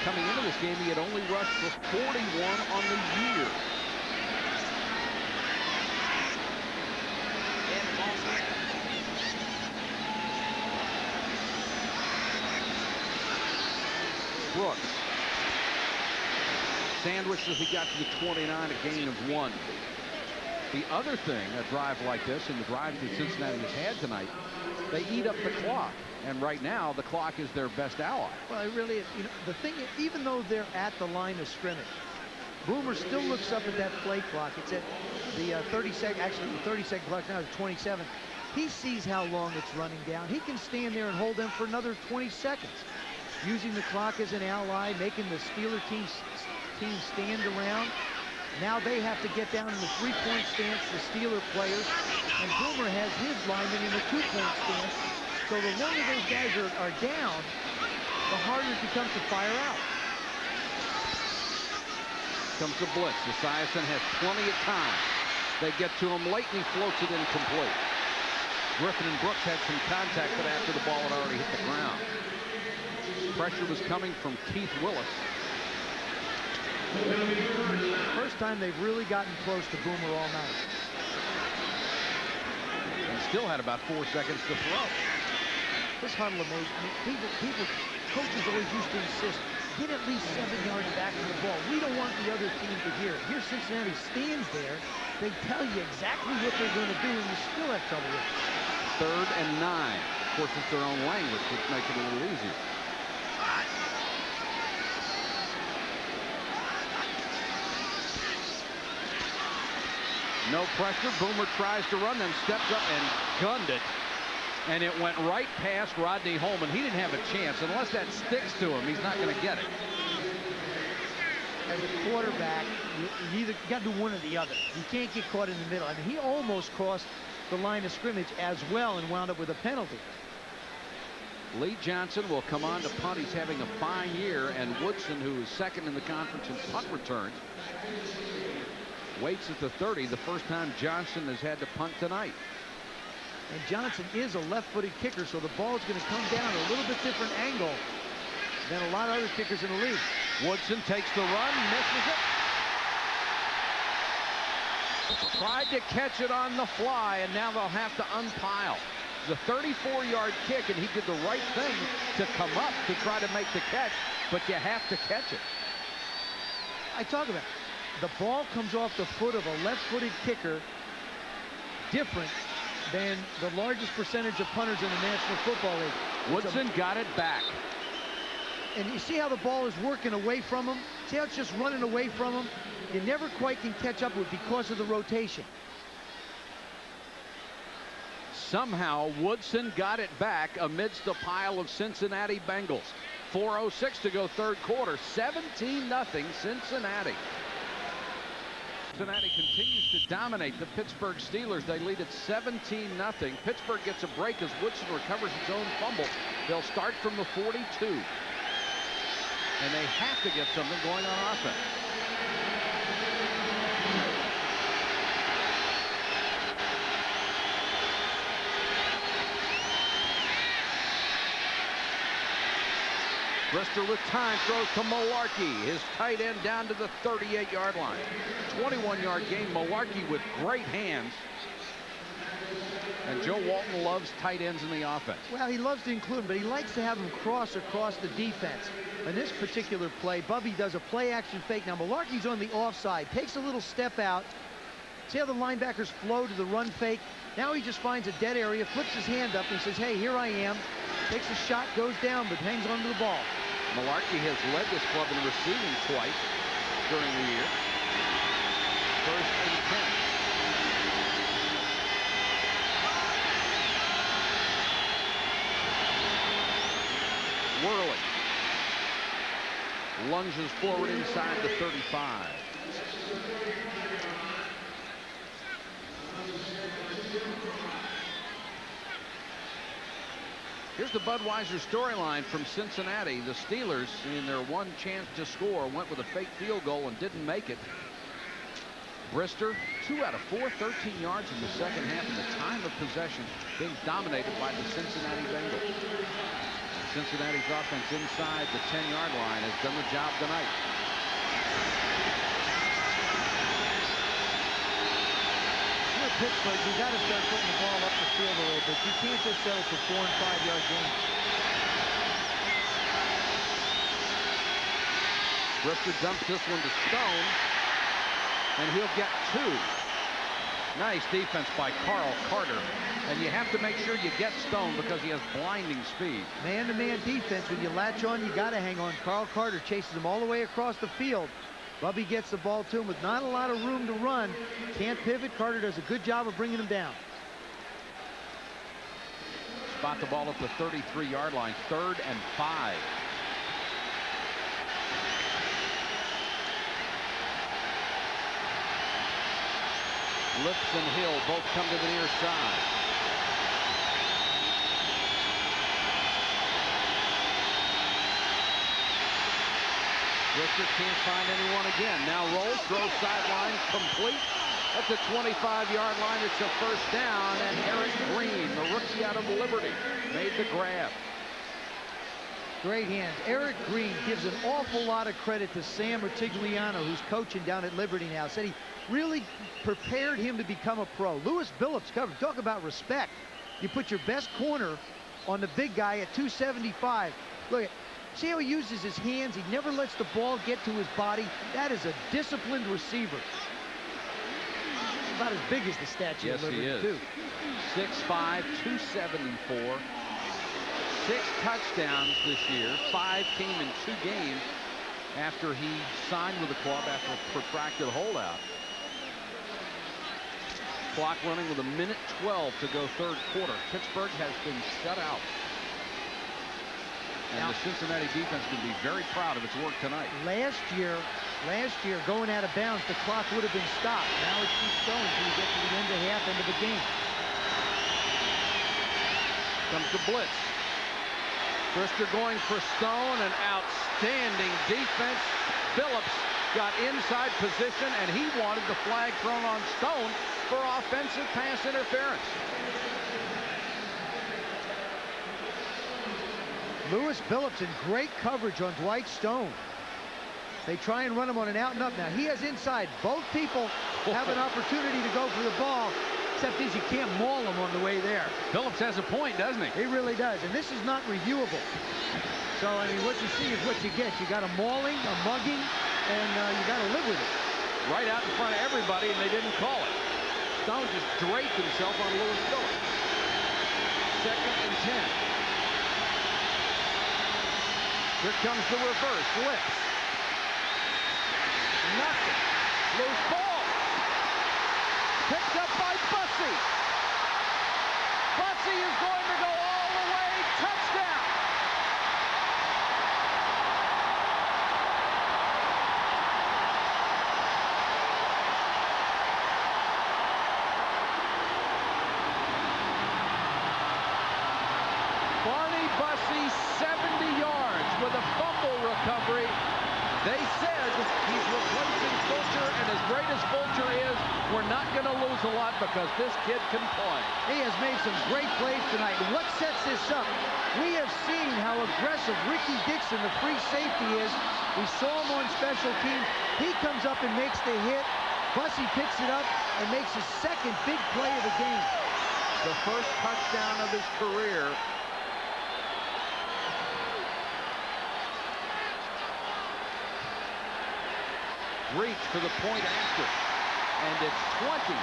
Coming into this game, he had only rushed for 41 on the year. Brooks sandwiched as he got to the 29, a gain of 1. The other thing, a drive like this, and the drive that Cincinnati has had tonight, they eat up the clock. And right now, the clock is their best ally. Well, it really is. You know, the thing is, even though they're at the line of scrimmage, Boomer still looks up at that play clock. It's at the 30-second, actually the 30-second clock now is 27. He sees how long it's running down. He can stand there and hold them for another 20 seconds. Using the clock as an ally, making the Steeler team stand around. Now they have to get down in the three-point stance, the Steeler players, and Boomer has his linemen in the two-point stance. So the longer those guys are down, the harder it becomes to fire out. Comes the blitz. Esiason has plenty of time. They get to him late, and he floats it incomplete. Griffin and Brooks had some contact, but after the ball had already hit the ground. Pressure was coming from Keith Willis. First time they've really gotten close to Boomer all night. And still had about 4 seconds to throw. This huddle amazing. I mean, coaches always used to insist, get at least 7 yards back from the ball. We don't want the other team to hear it. Here Cincinnati stands there. They tell you exactly what they're going to do, and you still have trouble with it. 3rd and 9. Of course, it's their own language, which makes it a little easier. No pressure. Boomer tries to run, then steps up and gunned it. And it went right past Rodney Holman. He didn't have a chance. Unless that sticks to him, he's not going to get it. As a quarterback, you either got to do one or the other. You can't get caught in the middle. I mean, he almost crossed the line of scrimmage as well and wound up with a penalty. Lee Johnson will come on to punt. He's having a fine year. And Woodson, who is second in the conference in punt returns, waits at the 30. The first time Johnson has had to punt tonight. And Johnson is a left-footed kicker, so the ball is going to come down a little bit different angle than a lot of other kickers in the league. Woodson takes the run, misses it. Tried to catch it on the fly, and now they'll have to unpile. The 34-yard kick, and he did the right thing to come up to try to make the catch, but you have to catch it. I talk about it. The ball comes off the foot of a left-footed kicker, different than the largest percentage of punters in the National Football League. Woodson got it back. And you see how the ball is working away from him? See how it's just running away from him? You never quite can catch up with because of the rotation. Somehow Woodson got it back amidst a pile of Cincinnati Bengals. 4:06 to go third quarter. 17-0 Cincinnati. Cincinnati continues to dominate the Pittsburgh Steelers. They lead at 17-0. Pittsburgh gets a break as Woodson recovers his own fumble. They'll start from the 42. And they have to get something going on offense. Brister with time, throws to Malarkey. His tight end down to the 38-yard line. 21-yard gain. Malarkey with great hands. And Joe Walton loves tight ends in the offense. Well, he loves to include them, but he likes to have them cross across the defense. In this particular play, Bubby does a play-action fake. Now, Malarkey's on the offside, takes a little step out. See how the linebackers flow to the run fake? Now he just finds a dead area, flips his hand up, and says, hey, here I am. Takes a shot, goes down, but hangs on to the ball. Malarkey has led this club in receiving twice during the year. 1st and 10. Worley lunges forward inside the 35. Here's the Budweiser storyline from Cincinnati. The Steelers, in their one chance to score, went with a fake field goal and didn't make it. Brister, 2 out of 4, 13 yards in the second half, and the time of possession being dominated by the Cincinnati Bengals. Cincinnati's offense inside the 10-yard line has done the job tonight. Pittsburgh, you got to start putting the ball up the field a little bit. You can't just settle for 4- and 5-yard gains. Brister dumps this one to Stone, and he'll get 2. Nice defense by Carl Carter, and you have to make sure you get Stone because he has blinding speed. Man-to-man defense, when you latch on, you got to hang on. Carl Carter chases him all the way across the field. Bubby gets the ball to him with not a lot of room to run. Can't pivot. Carter does a good job of bringing him down. Spot the ball at the 33-yard line. 3rd and 5. Lips and Hill both come to the near side. Richter can't find anyone again. Now rolls, throws sideline, complete. At the 25-yard line, it's a first down, and Eric Green, the rookie out of Liberty, made the grab. Great hands. Eric Green gives an awful lot of credit to Sam Rutigliano, who's coaching down at Liberty now. Said he really prepared him to become a pro. Lewis Billups covered. Talk about respect. You put your best corner on the big guy at 275. Look at, see how he uses his hands? He never lets the ball get to his body. That is a disciplined receiver. About as big as the statue. Yes, of Liberty, he is. too. 6'5", 274. 6 touchdowns this year. 5 came in 2 games after he signed with the club after a protracted holdout. Clock running with 1:12 to go third quarter. Pittsburgh has been shut out. And the Cincinnati defense can be very proud of its work tonight. Last year, going out of bounds, the clock would have been stopped. Now it keeps going until you get to the end of the game. Comes the blitz. Brister going for Stone, an outstanding defense. Billups got inside position, and he wanted the flag thrown on Stone for offensive pass interference. Lewis Billups in great coverage on Dwight Stone. They try and run him on an out and up. Now he has inside. Both people have an opportunity to go for the ball, except is you can't maul him on the way there. Phillips has a point, doesn't he? He really does, and this is not reviewable. So, I mean, what you see is what you get. You got a mauling, a mugging, and you got to live with it. Right out in front of everybody, and they didn't call it. Stone just draped himself on Lewis Phillips. 2nd and 10. Here comes the reverse. Lips. Nothing. Loose ball. Picked up by Bussey. Bussey is going to go all the way. Touchdown. Barney Bussey, 70 yards with a fumble recovery. They said he's replacing Fulcher, and as great as Fulcher is, we're not going to lose a lot because this kid can play. He has made some great plays tonight. And what sets this up? We have seen how aggressive Ricky Dixon, the free safety, is. We saw him on special teams. He comes up and makes the hit. Bussey picks it up and makes his second big play of the game. The first touchdown of his career. Reach for the point after, and it's 24-0.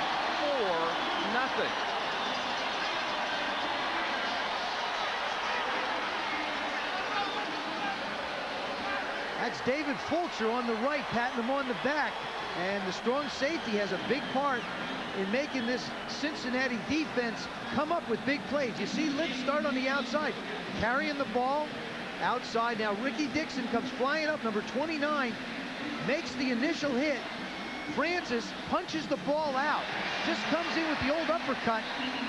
That's David Fulcher on the right, patting him on the back, and the strong safety has a big part in making this Cincinnati defense come up with big plays. You see Lips start on the outside, carrying the ball outside. Now Ricky Dixon comes flying up, number 29. Makes the initial hit. Francis punches the ball out. Just comes in with the old uppercut.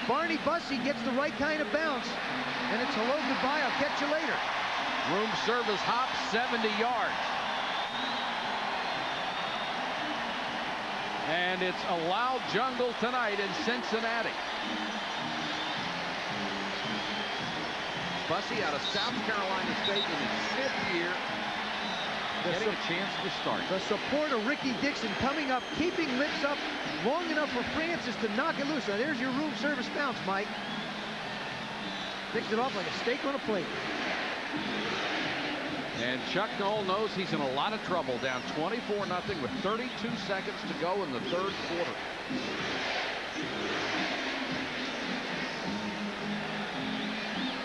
Barney Bussey gets the right kind of bounce. And it's hello, goodbye, I'll catch you later. Room service hop, 70 yards. And it's a loud jungle tonight in Cincinnati. Bussey out of South Carolina State in his 5th year. Getting a chance to start. The support of Ricky Dixon coming up, keeping Lips up long enough for Francis to knock it loose. Now there's your room service bounce, Mike. Picked it off like a steak on a plate. And Chuck Noll knows he's in a lot of trouble, down 24-0 with 32 seconds to go in the 3rd quarter.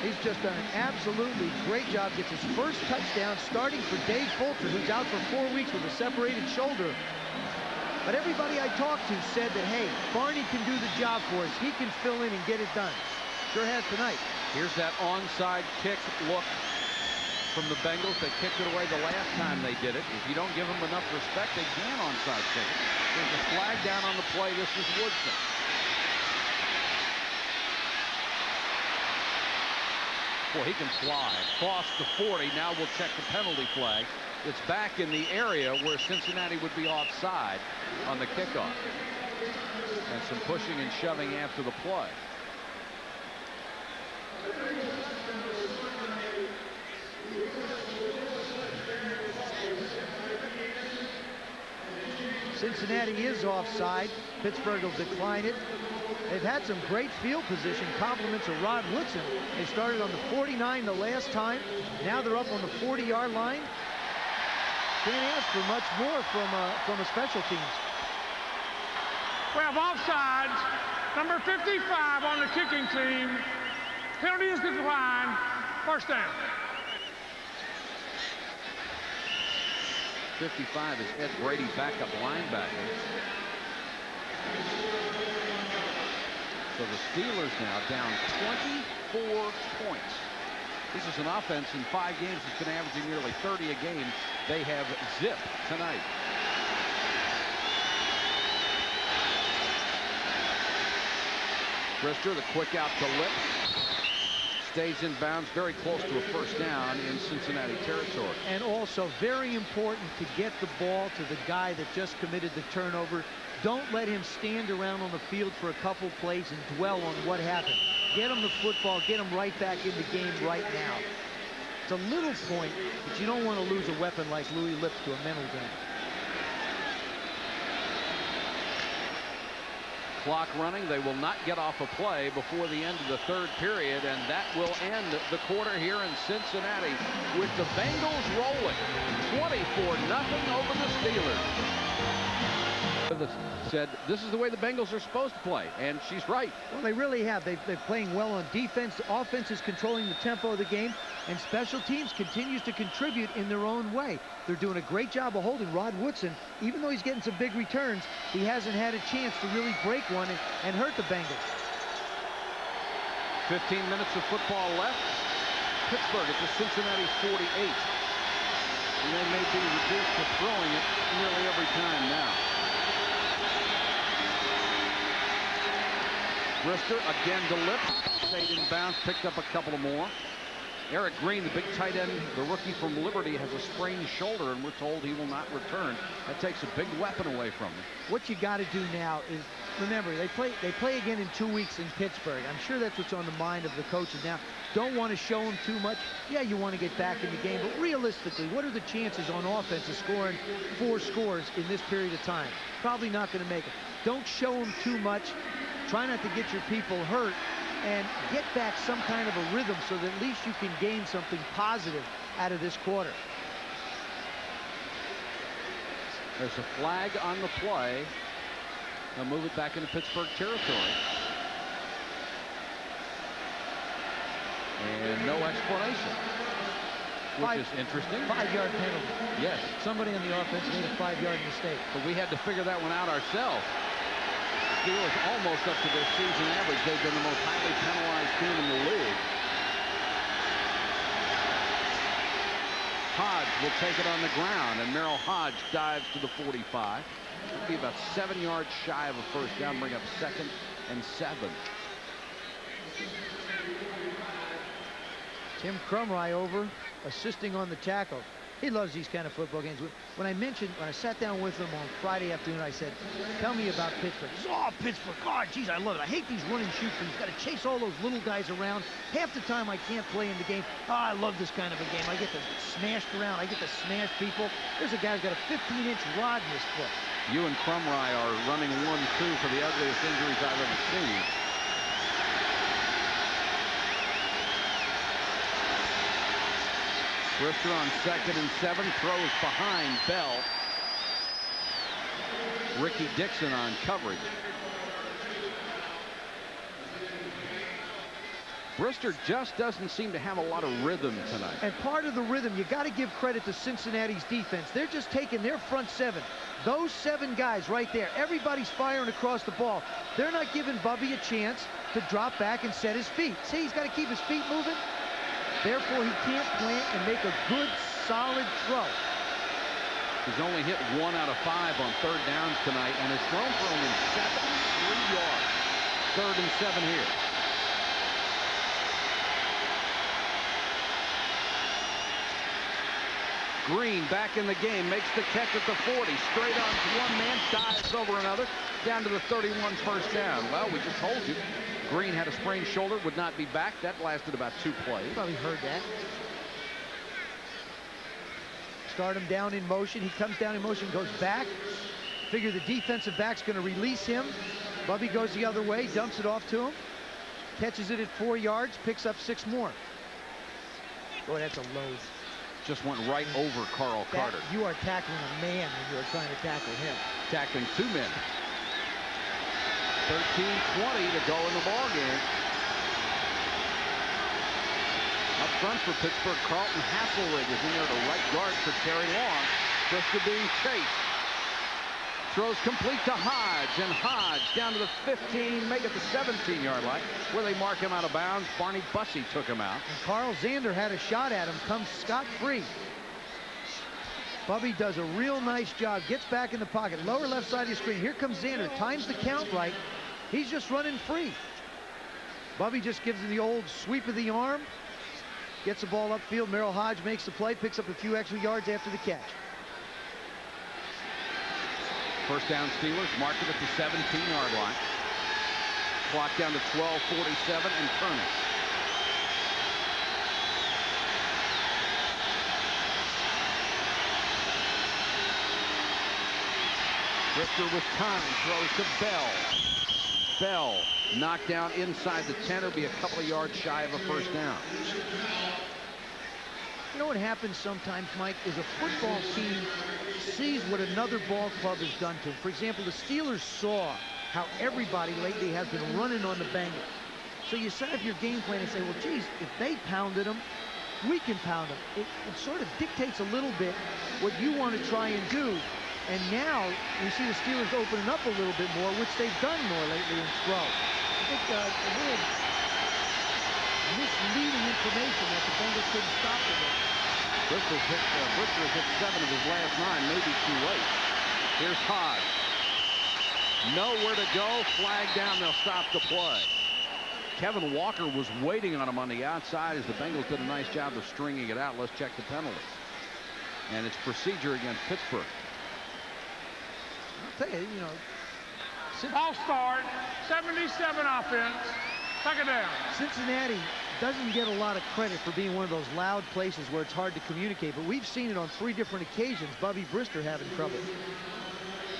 He's just done an absolutely great job. Gets his first touchdown starting for Dave Fulcher, who's out for 4 weeks with a separated shoulder. But everybody I talked to said that, hey, Barney can do the job for us. He can fill in and get it done. Sure has tonight. Here's that onside kick look. from the Bengals. They kicked it away the last time they did it. If you don't give them enough respect, they can onside kick it. There's a flag down on the play. This is Woodson. Boy, he can fly across the 40. Now we'll check the penalty flag. It's back in the area where Cincinnati would be offside on the kickoff. And some pushing and shoving after the play. Cincinnati is offside. Pittsburgh will decline it. They've had some great field position, compliments of Rod Woodson. They started on the 49 the last time. Now they're up on the 40-yard line. Can't ask for much more from a special teams. We have offsides. Number 55 on the kicking team. Penalty is declined. First down. 55 is Ed Brady, backup linebacker. So the Steelers now down 24 points. This is an offense in 5 games that's been averaging nearly 30 a game. They have zip tonight. Brister, the quick out to Lip. Stays in bounds, very close to a first down in Cincinnati territory. And also very important to get the ball to the guy that just committed the turnover. Don't let him stand around on the field for a couple plays and dwell on what happened. Get him the football, get him right back in the game right now. It's a little point, but you don't want to lose a weapon like Louis Lip to a mental game. Clock running. They will not get off a play before the end of the 3rd period, and that will end the quarter here in Cincinnati with the Bengals rolling 24-0 over the Steelers. Said this is the way the Bengals are supposed to play, and she's right. Well, they really have. They're playing well on defense. The offense is controlling the tempo of the game, and special teams continues to contribute in their own way. They're doing a great job of holding Rod Woodson. Even though he's getting some big returns, he hasn't had a chance to really break one and hurt the Bengals. 15 minutes of football left. Pittsburgh at the Cincinnati 48. And they may be reduced to throwing it nearly every time now. Brister again to Lip. Stayed in bounds, picked up a couple of more. Eric Green, the big tight end, the rookie from Liberty, has a sprained shoulder, and we're told he will not return. That takes a big weapon away from him. What you got to do now is, remember, they play again in 2 weeks in Pittsburgh. I'm sure that's what's on the mind of the coaches now. Don't want to show them too much. Yeah, you want to get back in the game, but realistically, what are the chances on offense of scoring 4 scores in this period of time? Probably not going to make it. Don't show them too much. Try not to get your people hurt, and get back some kind of a rhythm so that at least you can gain something positive out of this quarter. There's a flag on the play. They'll move it back into Pittsburgh territory. And no explanation, which is interesting. 5-yard penalty. Yes. Somebody on the offense made a 5-yard mistake. But we had to figure that one out ourselves. Steelers almost up to their season average. They've been the most highly penalized team in the league. Hodge will take it on the ground, and Merrill Hodge dives to the 45. It'll be about 7 yards shy of a first down, bring up 2nd and 7. Tim Crumry over, assisting on the tackle. He loves these kind of football games. When I sat down with him on Friday afternoon, I said, tell me about Pittsburgh. He said, oh, Pittsburgh, God, geez, I love it. I hate these run and shoot things. Got to chase all those little guys around. Half the time I can't play in the game. Oh, I love this kind of a game. I get to get smashed around. I get to smash people. There's a guy who's got a 15-inch rod in his foot. You and Crumry are running 1-2 for the ugliest injuries I've ever seen. Brister on 2nd and 7, throws behind Bell. Ricky Dixon on coverage. Brister just doesn't seem to have a lot of rhythm tonight. And part of the rhythm, you got to give credit to Cincinnati's defense. They're just taking their front 7. Those 7 guys right there, everybody's firing across the ball. They're not giving Bubby a chance to drop back and set his feet. See, he's got to keep his feet moving. Therefore, he can't plant and make a good, solid throw. He's only hit 1 out of 5 on third downs tonight and has thrown for only 73 yards. 3rd and 7 here. Green back in the game, makes the catch at the 40, straight on to one man, dives over another, down to the 31, first down. Well, we just told you, Green had a sprained shoulder, would not be back. That lasted about 2 plays. Probably heard that. Start him down in motion. He comes down in motion, goes back. Figure the defensive back's going to release him. Bubby goes the other way, dumps it off to him. Catches it at 4 yards, picks up 6 more. Boy, that's a load. Just went right over Carl Carter. You are tackling a man when you are trying to tackle him. Tackling 2 men. 13:20 to go in the ball game. Up front for Pittsburgh, Carlton Hasselrig is in there to right guard for Terry Long. Brisker being chased. Throws complete to Hodge, and Hodge down to the 15, make it the 17-yard line, where they mark him out of bounds. Barney Bussey took him out. And Carl Zander had a shot at him, comes scot-free. Bubby does a real nice job, gets back in the pocket, lower left side of the screen. Here comes Zander, times the count right. He's just running free. Bubby just gives him the old sweep of the arm, gets the ball upfield. Merrill Hodge makes the play, picks up a few extra yards after the catch. First down Steelers, mark it at the 17-yard line. Clock down to 12:47 and turning. Brisker with time, throws to Bell. Bell knocked down inside the 10, or be a couple of yards shy of a first down. You know what happens sometimes, Mike, is a football team sees what another ball club has done to them. For example, the Steelers saw how everybody lately has been running on the Bengals. So you set up your game plan and say, well, geez, if they pounded them, we can pound them. It sort of dictates a little bit what you want to try and do. And now we see the Steelers opening up a little bit more, which they've done more lately in throw. I think a little misleading information that the Bengals couldn't stop them. Brisker hit 7 of his last 9, maybe too late. Here's Hodge. Nowhere to go, flag down, they'll stop the play. Kevin Walker was waiting on him on the outside as the Bengals did a nice job of stringing it out. Let's check the penalty. And it's procedure against Pittsburgh. I'll tell you, you know. I'll start. 77 offense. Second down. Cincinnati doesn't get a lot of credit for being one of those loud places where it's hard to communicate, but we've seen it on 3 different occasions. Bubby Brister having trouble.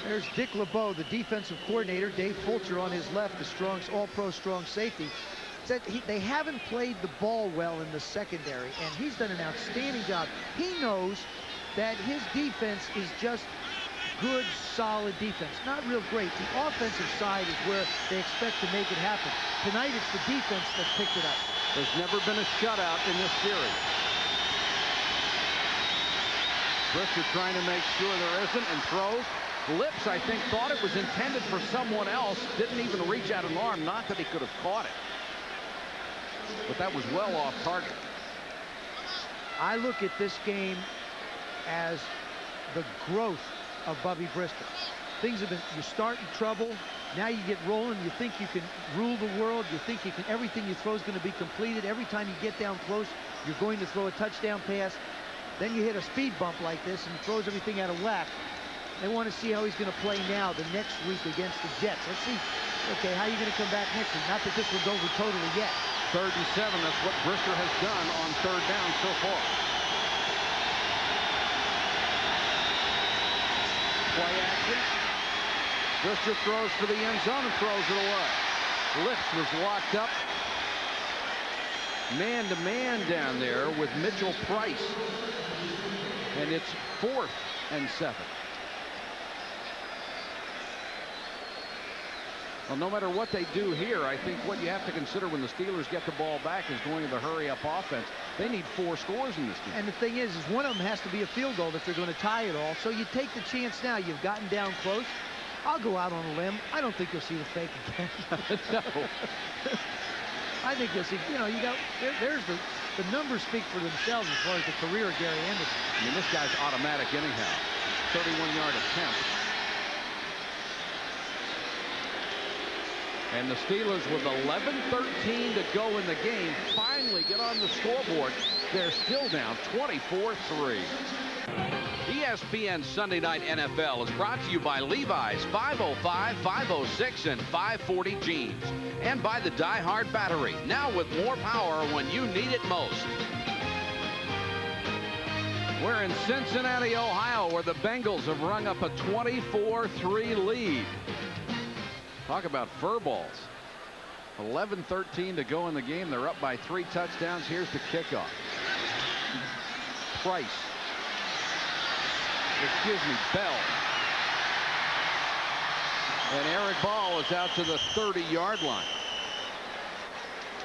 There's Dick LeBeau, the defensive coordinator. Dave Fulcher on his left, the strong, all-pro strong safety. Said they haven't played the ball well in the secondary, and he's done an outstanding job. He knows that his defense is just good, solid defense. Not real great. The offensive side is where they expect to make it happen. Tonight, it's the defense that picked it up. There's never been a shutout in this series. Brister trying to make sure there isn't, and throws. Lips, I think, thought it was intended for someone else. Didn't even reach out an arm. Not that he could have caught it. But that was well off target. I look at this game as the growth of Bubby Brister. Things have been, you start in trouble, now you get rolling, you think you can rule the world, you think you can, everything you throw is going to be completed. Every time you get down close, you're going to throw a touchdown pass. Then you hit a speed bump like this and throws everything out of whack. They want to see how he's going to play now the next week against the Jets. Let's see, okay, how are you going to come back next week? Not that this one's over totally yet. 3rd and 7, that's what Brister has done on 3rd down so far. Play action. Brister throws for the end zone and throws it away. Lips was locked up. Man-to-man down there with Mitchell Price. And it's 4th and 7. Well, no matter what they do here, I think what you have to consider when the Steelers get the ball back is going to the hurry-up offense. They need 4 scores in this game. And the thing is one of them has to be a field goal if they're going to tie it all. So you take the chance now. You've gotten down close. I'll go out on a limb. I don't think you'll see the fake again. No. I think you'll see, you know, you got, there's the the numbers speak for themselves as far as the career of Gary Anderson. I mean, this guy's automatic anyhow. 31-yard attempt. And the Steelers, with 11:13 to go in the game, finally get on the scoreboard. They're still down 24-3. ESPN Sunday Night NFL is brought to you by Levi's 505, 506, and 540 jeans. And by the Die Hard battery, now with more power when you need it most. We're in Cincinnati, Ohio, where the Bengals have rung up a 24-3 lead. Talk about fur balls. 11:13 to go in the game. They're up by 3 touchdowns. Here's the kickoff. Price. Bell. And Eric Ball is out to the 30-yard line.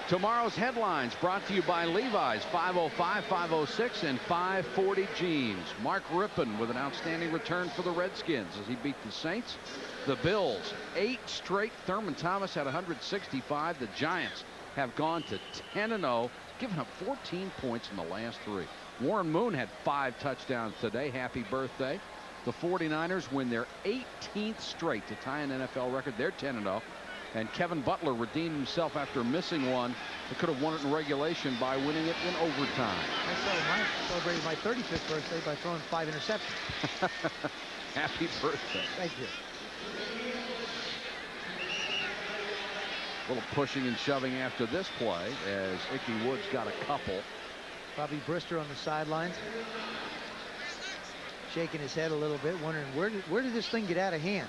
Tomorrow's headlines brought to you by Levi's 505, 506, and 540 jeans. Mark Rippon with an outstanding return for the Redskins as he beat the Saints. The Bills, 8 straight. Thurman Thomas had 165. The Giants have gone to 10-0, giving up 14 points in the last 3. Warren Moon had 5 touchdowns today. Happy birthday. The 49ers win their 18th straight to tie an NFL record. They're 10-0. And Kevin Butler redeemed himself after missing one that could have won it in regulation by winning it in overtime. I celebrated my 35th birthday by throwing 5 interceptions. Happy birthday. Thank you. A little pushing and shoving after this play as Ickey Woods got a couple. Bobby Brister on the sidelines, shaking his head a little bit, wondering where did this thing get out of hand?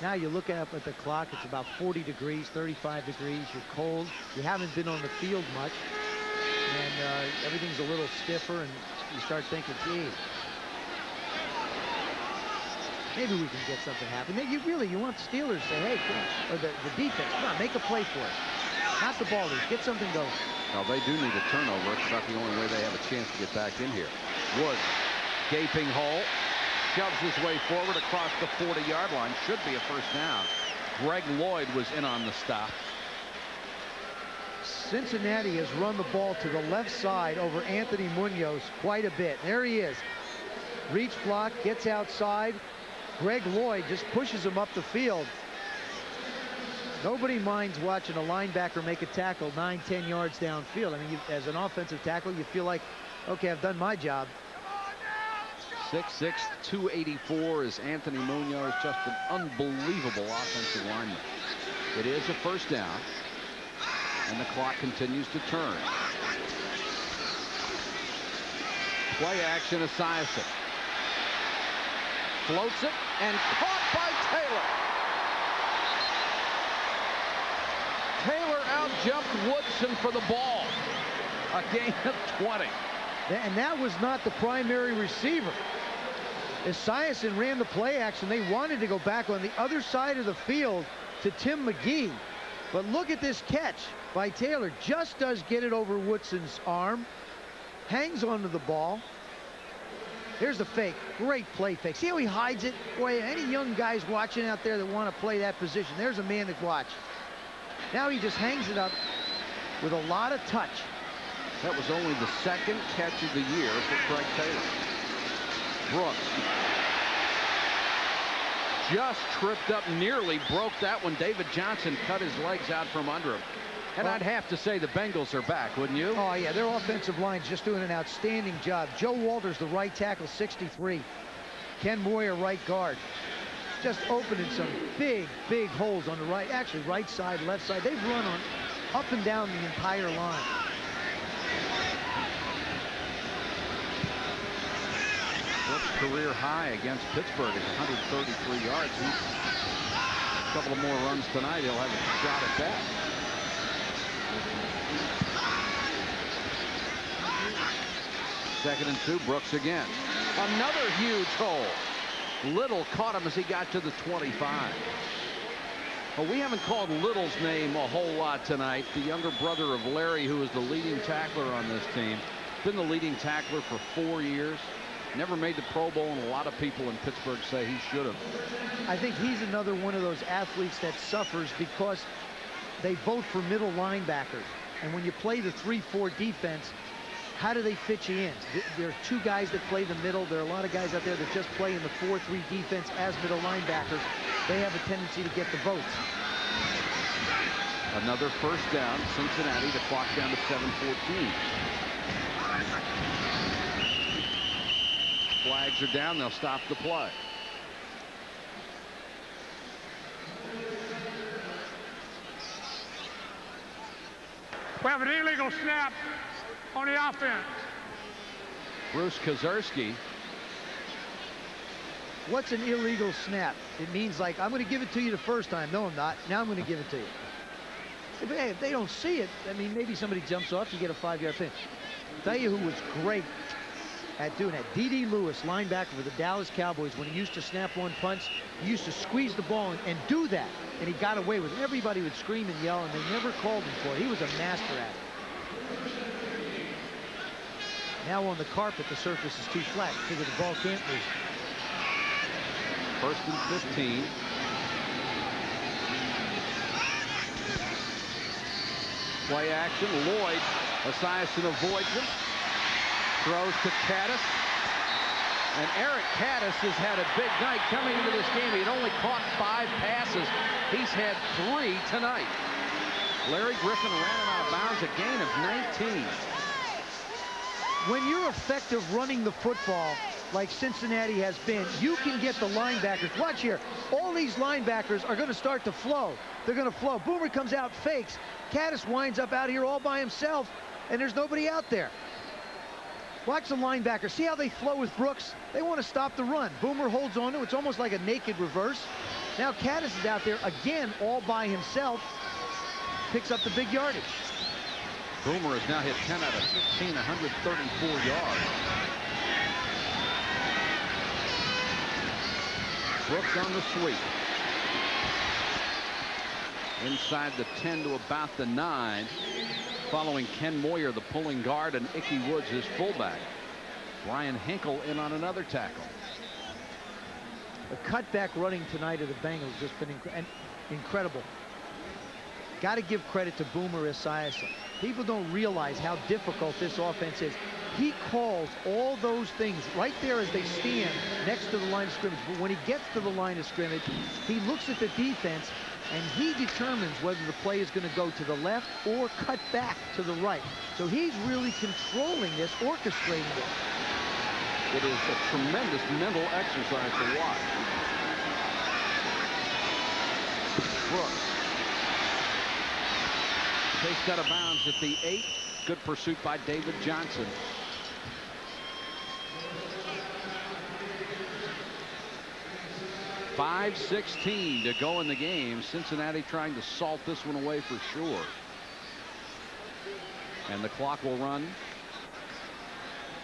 Now you look up at the clock, it's about 40 degrees, 35 degrees, you're cold, you haven't been on the field much, and everything's a little stiffer, and you start thinking, gee, maybe we can get something happen. You want the Steelers to say, hey, come on, or the defense, come on, make a play for us. Not the ball, get something going. Now they do need a turnover. It's about the only way they have a chance to get back in here. Woods, gaping hole, shoves his way forward across the 40-yard line. Should be a first down. Greg Lloyd was in on the stop. Cincinnati has run the ball to the left side over Anthony Munoz quite a bit. There he is. Reach block, gets outside. Greg Lloyd just pushes him up the field. Nobody minds watching a linebacker make a tackle 9-10 yards downfield. I mean, as an offensive tackle, you feel like, okay, I've done my job. 6'6", 284 is Anthony Munoz, just an unbelievable offensive lineman. It is a first down, and the clock continues to turn. Play action, Esiason. Floats it, and caught by Taylor. Taylor out-jumped Woodson for the ball. A gain of 20. And that was not the primary receiver. Esiason ran the play action. They wanted to go back on the other side of the field to Tim McGee. But look at this catch by Taylor. Just does get it over Woodson's arm. Hangs onto the ball. Here's the fake. Great play fake. See how he hides it? Boy, any young guys watching out there that want to play that position, there's a man to watch. Now he just hangs it up with a lot of touch. That was only the second catch of the year for Craig Taylor. Brooks just tripped up, nearly broke that one. David Johnson cut his legs out from under him. And I'd have to say the Bengals are back, wouldn't you? Oh, yeah, their offensive line's just doing an outstanding job. Joe Walters, the right tackle, 63. Ken Moyer, right guard. Just opening some big, big holes on the right, actually right side, left side. They've run on up and down the entire line. Brooks' career high against Pittsburgh is 133 yards. A couple of more runs tonight, he'll have a shot at that. Second and 2, Brooks again. Another huge hole. Little caught him as he got to the 25. Well, we haven't called Little's name a whole lot tonight. The younger brother of Larry, who is the leading tackler on this team. Been the leading tackler for 4 years. Never made the Pro Bowl, and a lot of people in Pittsburgh say he should have. I think he's another one of those athletes that suffers because they vote for middle linebackers. And when you play the 3-4 defense, how do they fit you in? There are two guys that play the middle. There are a lot of guys out there that just play in the 4-3 defense as middle linebackers. They have a tendency to get the votes. Another first down. Cincinnati, the clock down to 7:14. Flags are down. They'll stop the play. We have an illegal snap on the offense. Bruce Kozerski. What's an illegal snap? It means like, I'm going to give it to you the first time. No, I'm not. Now I'm going to give it to you. If they don't see it, I mean, maybe somebody jumps off, you get a 5-yard pin. Tell you who was great at doing that. D.D. Lewis, linebacker for the Dallas Cowboys, when he used to snap one punch, he used to squeeze the ball and do that. And he got away with it. Everybody would scream and yell, and they never called him for it. He was a master at it. Now on the carpet, the surface is too flat. Figure the ball can't move. First and 15. Play action. Lloyd. Esiason avoids him. Throws to Caddis. And Eric Caddis has had a big night coming into this game. He had only caught 5 passes. He's had 3 tonight. Larry Griffin ran him out of bounds, a gain of 19. When you're effective running the football like Cincinnati has been, you can get the linebackers. Watch here. All these linebackers are going to start to flow. They're going to flow. Boomer comes out, fakes. Caddis winds up out here all by himself, and there's nobody out there. Watch the linebackers. See how they flow with Brooks? They want to stop the run. Boomer holds on to it. It's almost like a naked reverse. Now Caddis is out there again all by himself. Picks up the big yardage. Boomer has now hit 10 out of 15, 134 yards. Brooks on the sweep. Inside the 10 to about the 9. Following Ken Moyer, the pulling guard, and Ickey Woods, his fullback. Brian Hinkle in on another tackle. The cutback running tonight of the Bengals has just been incredible. Got to give credit to Boomer Esiason. People don't realize how difficult this offense is. He calls all those things right there as they stand next to the line of scrimmage. But when he gets to the line of scrimmage, he looks at the defense and he determines whether the play is going to go to the left or cut back to the right. So he's really controlling this, orchestrating it. It is a tremendous mental exercise to watch. Brooks. Chased out of bounds at the 8. Good pursuit by David Johnson. .5:16 to go in the game. Cincinnati trying to salt this one away for sure. And the clock will run.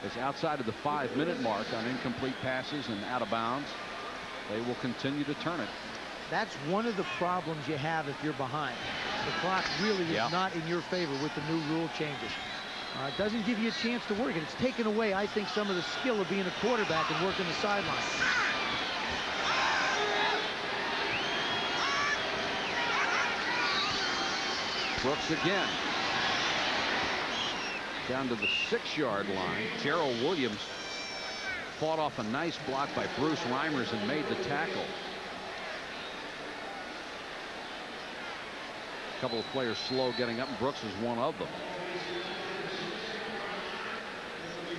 It's outside of the 5-minute mark on incomplete passes and out of bounds. They will continue to turn it. That's one of the problems you have if you're behind. The clock really is not in your favor with the new rule changes. It doesn't give you a chance to work it. It's taken away, I think, some of the skill of being a quarterback and working the sideline. Brooks again. Down to the 6-yard line. Gerald Williams fought off a nice block by Bruce Reimers and made the tackle. A couple of players slow getting up, and Brooks is one of them.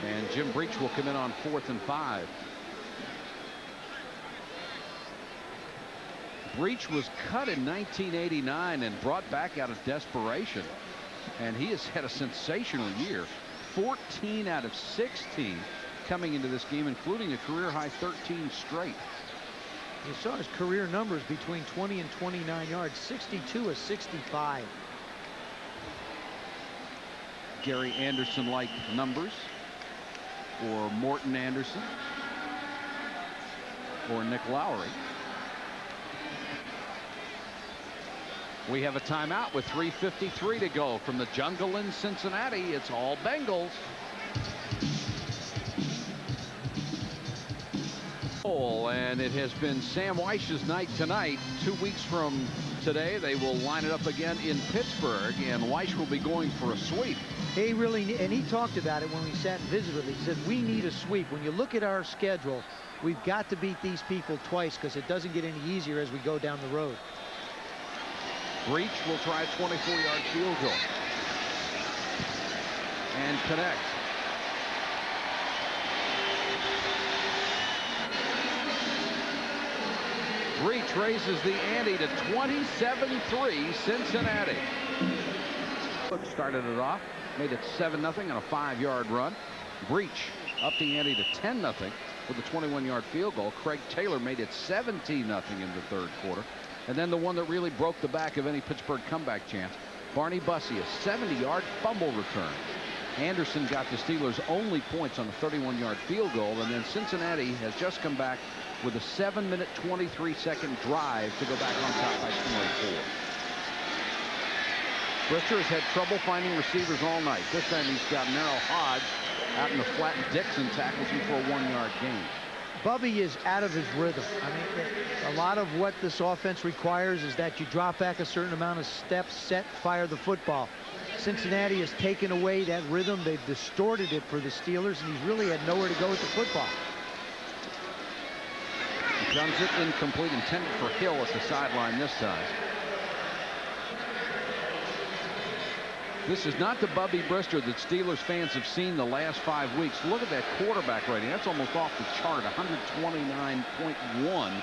And Jim Breach will come in on 4th and 5. Breach was cut in 1989 and brought back out of desperation. And he has had a sensational year. 14 out of 16 coming into this game, including a career-high 13 straight. You saw his career numbers between 20 and 29 yards, 62 of 65. Gary Anderson-like numbers, or Morton Anderson, or Nick Lowry. We have a timeout with 3:53 to go from the jungle in Cincinnati. It's all Bengals. And it has been Sam Wyche's night tonight. 2 weeks from today, they will line it up again in Pittsburgh, and Wyche will be going for a sweep. He really, and he talked about it when we sat and visited with him. He said, we need a sweep. When you look at our schedule, we've got to beat these people twice because it doesn't get any easier as we go down the road. Breach will try a 24-yard field goal and connect. Breach raises the ante to 27-3 Cincinnati. Started it off, made it 7-0 on a 5-yard run. Breach up the ante to 10-0 with a 21-yard field goal. Craig Taylor made it 17-0 in the third quarter. And then the one that really broke the back of any Pittsburgh comeback chance, Barney Bussey, a 70-yard fumble return. Anderson got the Steelers' only points on a 31-yard field goal, and then Cincinnati has just come back with a 7-minute, 23-second drive to go back on top by 24. Brister has had trouble finding receivers all night. This time he's got Merrill Hodge out in the flat. Dixon tackles him for a 1-yard gain. Bubby is out of his rhythm. I mean, a lot of what this offense requires is that you drop back a certain amount of steps, set, fire the football. Cincinnati has taken away that rhythm. They've distorted it for the Steelers, and he's really had nowhere to go with the football. He guns it incomplete, intended for Hill at the sideline this time. This is not the Bubby Brister that Steelers fans have seen the last 5 weeks. Look at that quarterback rating. That's almost off the chart, 129.1.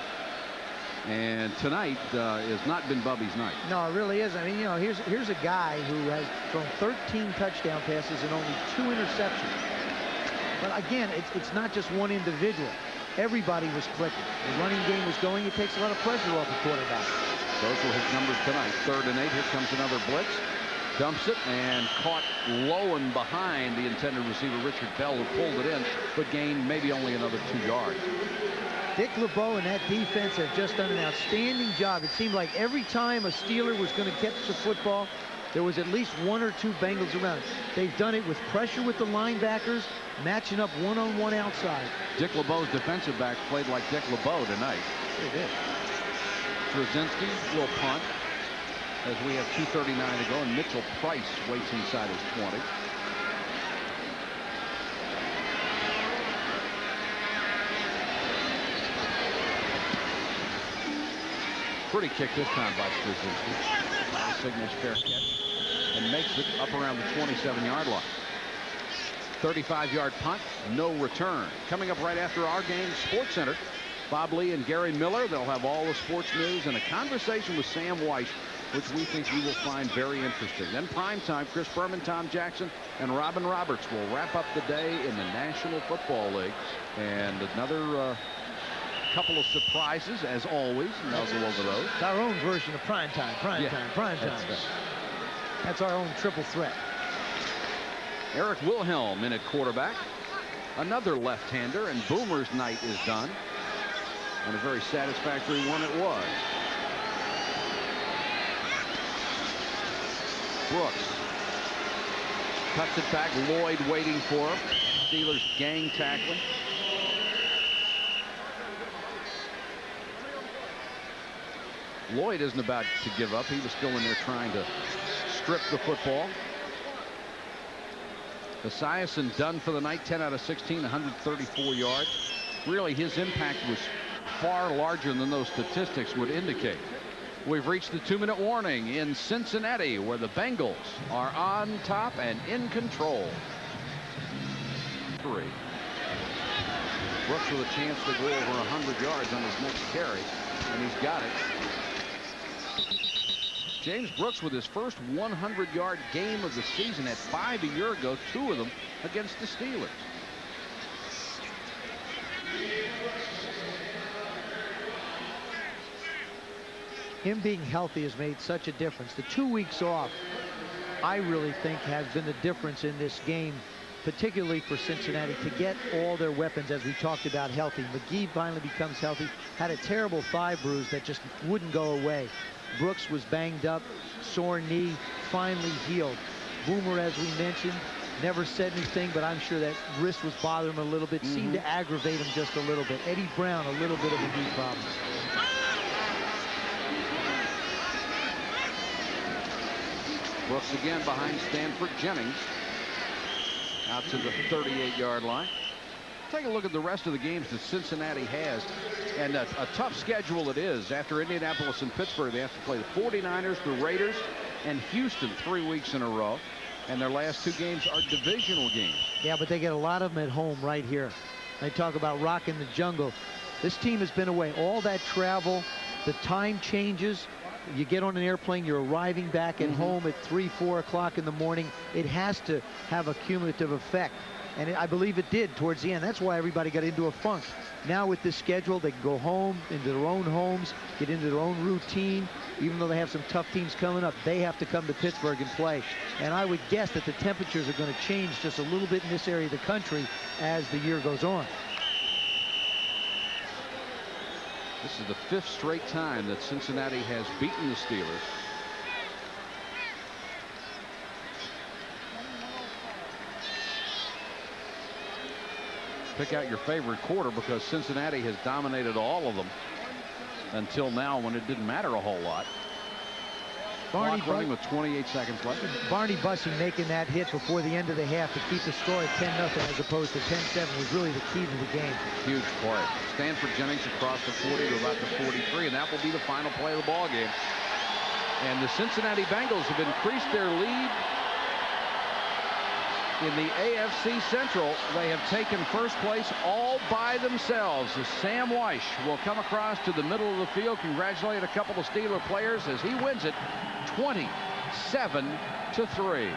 And tonight has not been Bubby's night. No, it really is. I mean, you know, here's a guy who has thrown 13 touchdown passes and only 2 interceptions. But again, it's not just one individual. Everybody was clicking. The running game was going. It takes a lot of pressure off the quarterback. Those were his numbers tonight. 3rd and 8. Here comes another blitz. Dumps it and caught low and behind the intended receiver, Richard Bell, who pulled it in, but gained maybe only another 2 yards. Dick LeBeau and that defense have just done an outstanding job. It seemed like every time a Steeler was going to catch the football, there was at least 1 or 2 Bengals around. They've done it with pressure with the linebackers, matching up one-on-one outside. Dick LeBeau's defensive back played like Dick LeBeau tonight. They did. Brzezinski will punt as we have 2:39 to go, and Mitchell Price waits inside his 20. Pretty kick this time by Brzezinski. Signals fair catch and makes it up around the 27-yard line. 35-yard punt, no return. Coming up right after our game, Sports Center. Bob Lee and Gary Miller. They'll have all the sports news and a conversation with Sam Wyche, which we think you will find very interesting. Then primetime, Chris Berman, Tom Jackson, and Robin Roberts will wrap up the day in the National Football League. And another couple of surprises, as always. And I'll go over those. It's our own version of primetime. That's our own triple threat. Eric Wilhelm in at quarterback. Another left-hander, and Boomer's night is done. And a very satisfactory one it was. Brooks cuts it back. Lloyd waiting for him. Steelers gang tackling. Lloyd isn't about to give up. He was still in there trying to strip the football. Esiason done for the night, 10 out of 16, 134 yards. Really, his impact was far larger than those statistics would indicate. We've reached the 2-minute warning in Cincinnati, where the Bengals are on top and in control. 3. Brooks with a chance to go over 100 yards on his next carry, and he's got it. James Brooks with his first 100-yard game of the season, at 5 a year ago, 2 of them against the Steelers. Him being healthy has made such a difference. The 2 weeks off, I really think, has been the difference in this game, particularly for Cincinnati, to get all their weapons, as we talked about, healthy. McGee finally becomes healthy. Had a terrible thigh bruise that just wouldn't go away. Brooks was banged up, sore knee, finally healed. Boomer, as we mentioned, Never said anything, but I'm sure that wrist was bothering him a little bit. Seemed to aggravate him just a little bit. Eddie Brown, a little bit of a knee problem. Brooks again behind Stanford. Jennings out to the 38-yard line. Take a look at the rest of the games that Cincinnati has, and a tough schedule it is. After Indianapolis and Pittsburgh, they have to play the 49ers, the Raiders, and Houston 3 weeks in a row. And their last 2 games are divisional games. Yeah, but they get a lot of them at home right here. They talk about rocking the jungle. This team has been away. All that travel, the time changes. You get on an airplane, you're arriving back at home at 3, 4 o'clock in the morning. It has to have a cumulative effect. And I believe it did towards the end. That's why everybody got into a funk. Now with this schedule, they can go home, into their own homes, get into their own routine. Even though they have some tough teams coming up, they have to come to Pittsburgh and play. And I would guess that the temperatures are going to change just a little bit in this area of the country as the year goes on. This is the 5th straight time that Cincinnati has beaten the Steelers. Pick out your favorite quarter, because Cincinnati has dominated all of them until now, when it didn't matter a whole lot. Clock running with 28 seconds left. Barney Bussey making that hit before the end of the half to keep the score at 10-0 as opposed to 10-7 was really the key to the game. Huge play. Stanford Jennings across the 40 to about the 43, and that will be the final play of the ball game. And the Cincinnati Bengals have increased their lead in the AFC Central. They have taken first place all by themselves. As Sam Weish will come across to the middle of the field, congratulate a couple of Steeler players as he wins it 27-3.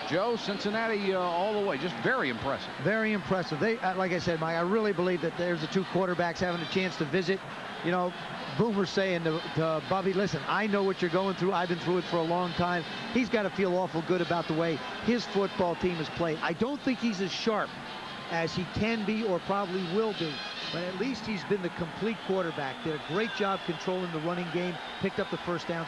Joe, Cincinnati all the way, just very impressive. Very impressive. They, like I said, Mike, I really believe that there's the 2 quarterbacks having a chance to visit. You know, Boomer saying to Bobby, listen, I know what you're going through. I've been through it for a long time. He's got to feel awful good about the way his football team has played. I don't think he's as sharp as he can be or probably will be, but at least he's been the complete quarterback. Did a great job controlling the running game, picked up the first downs.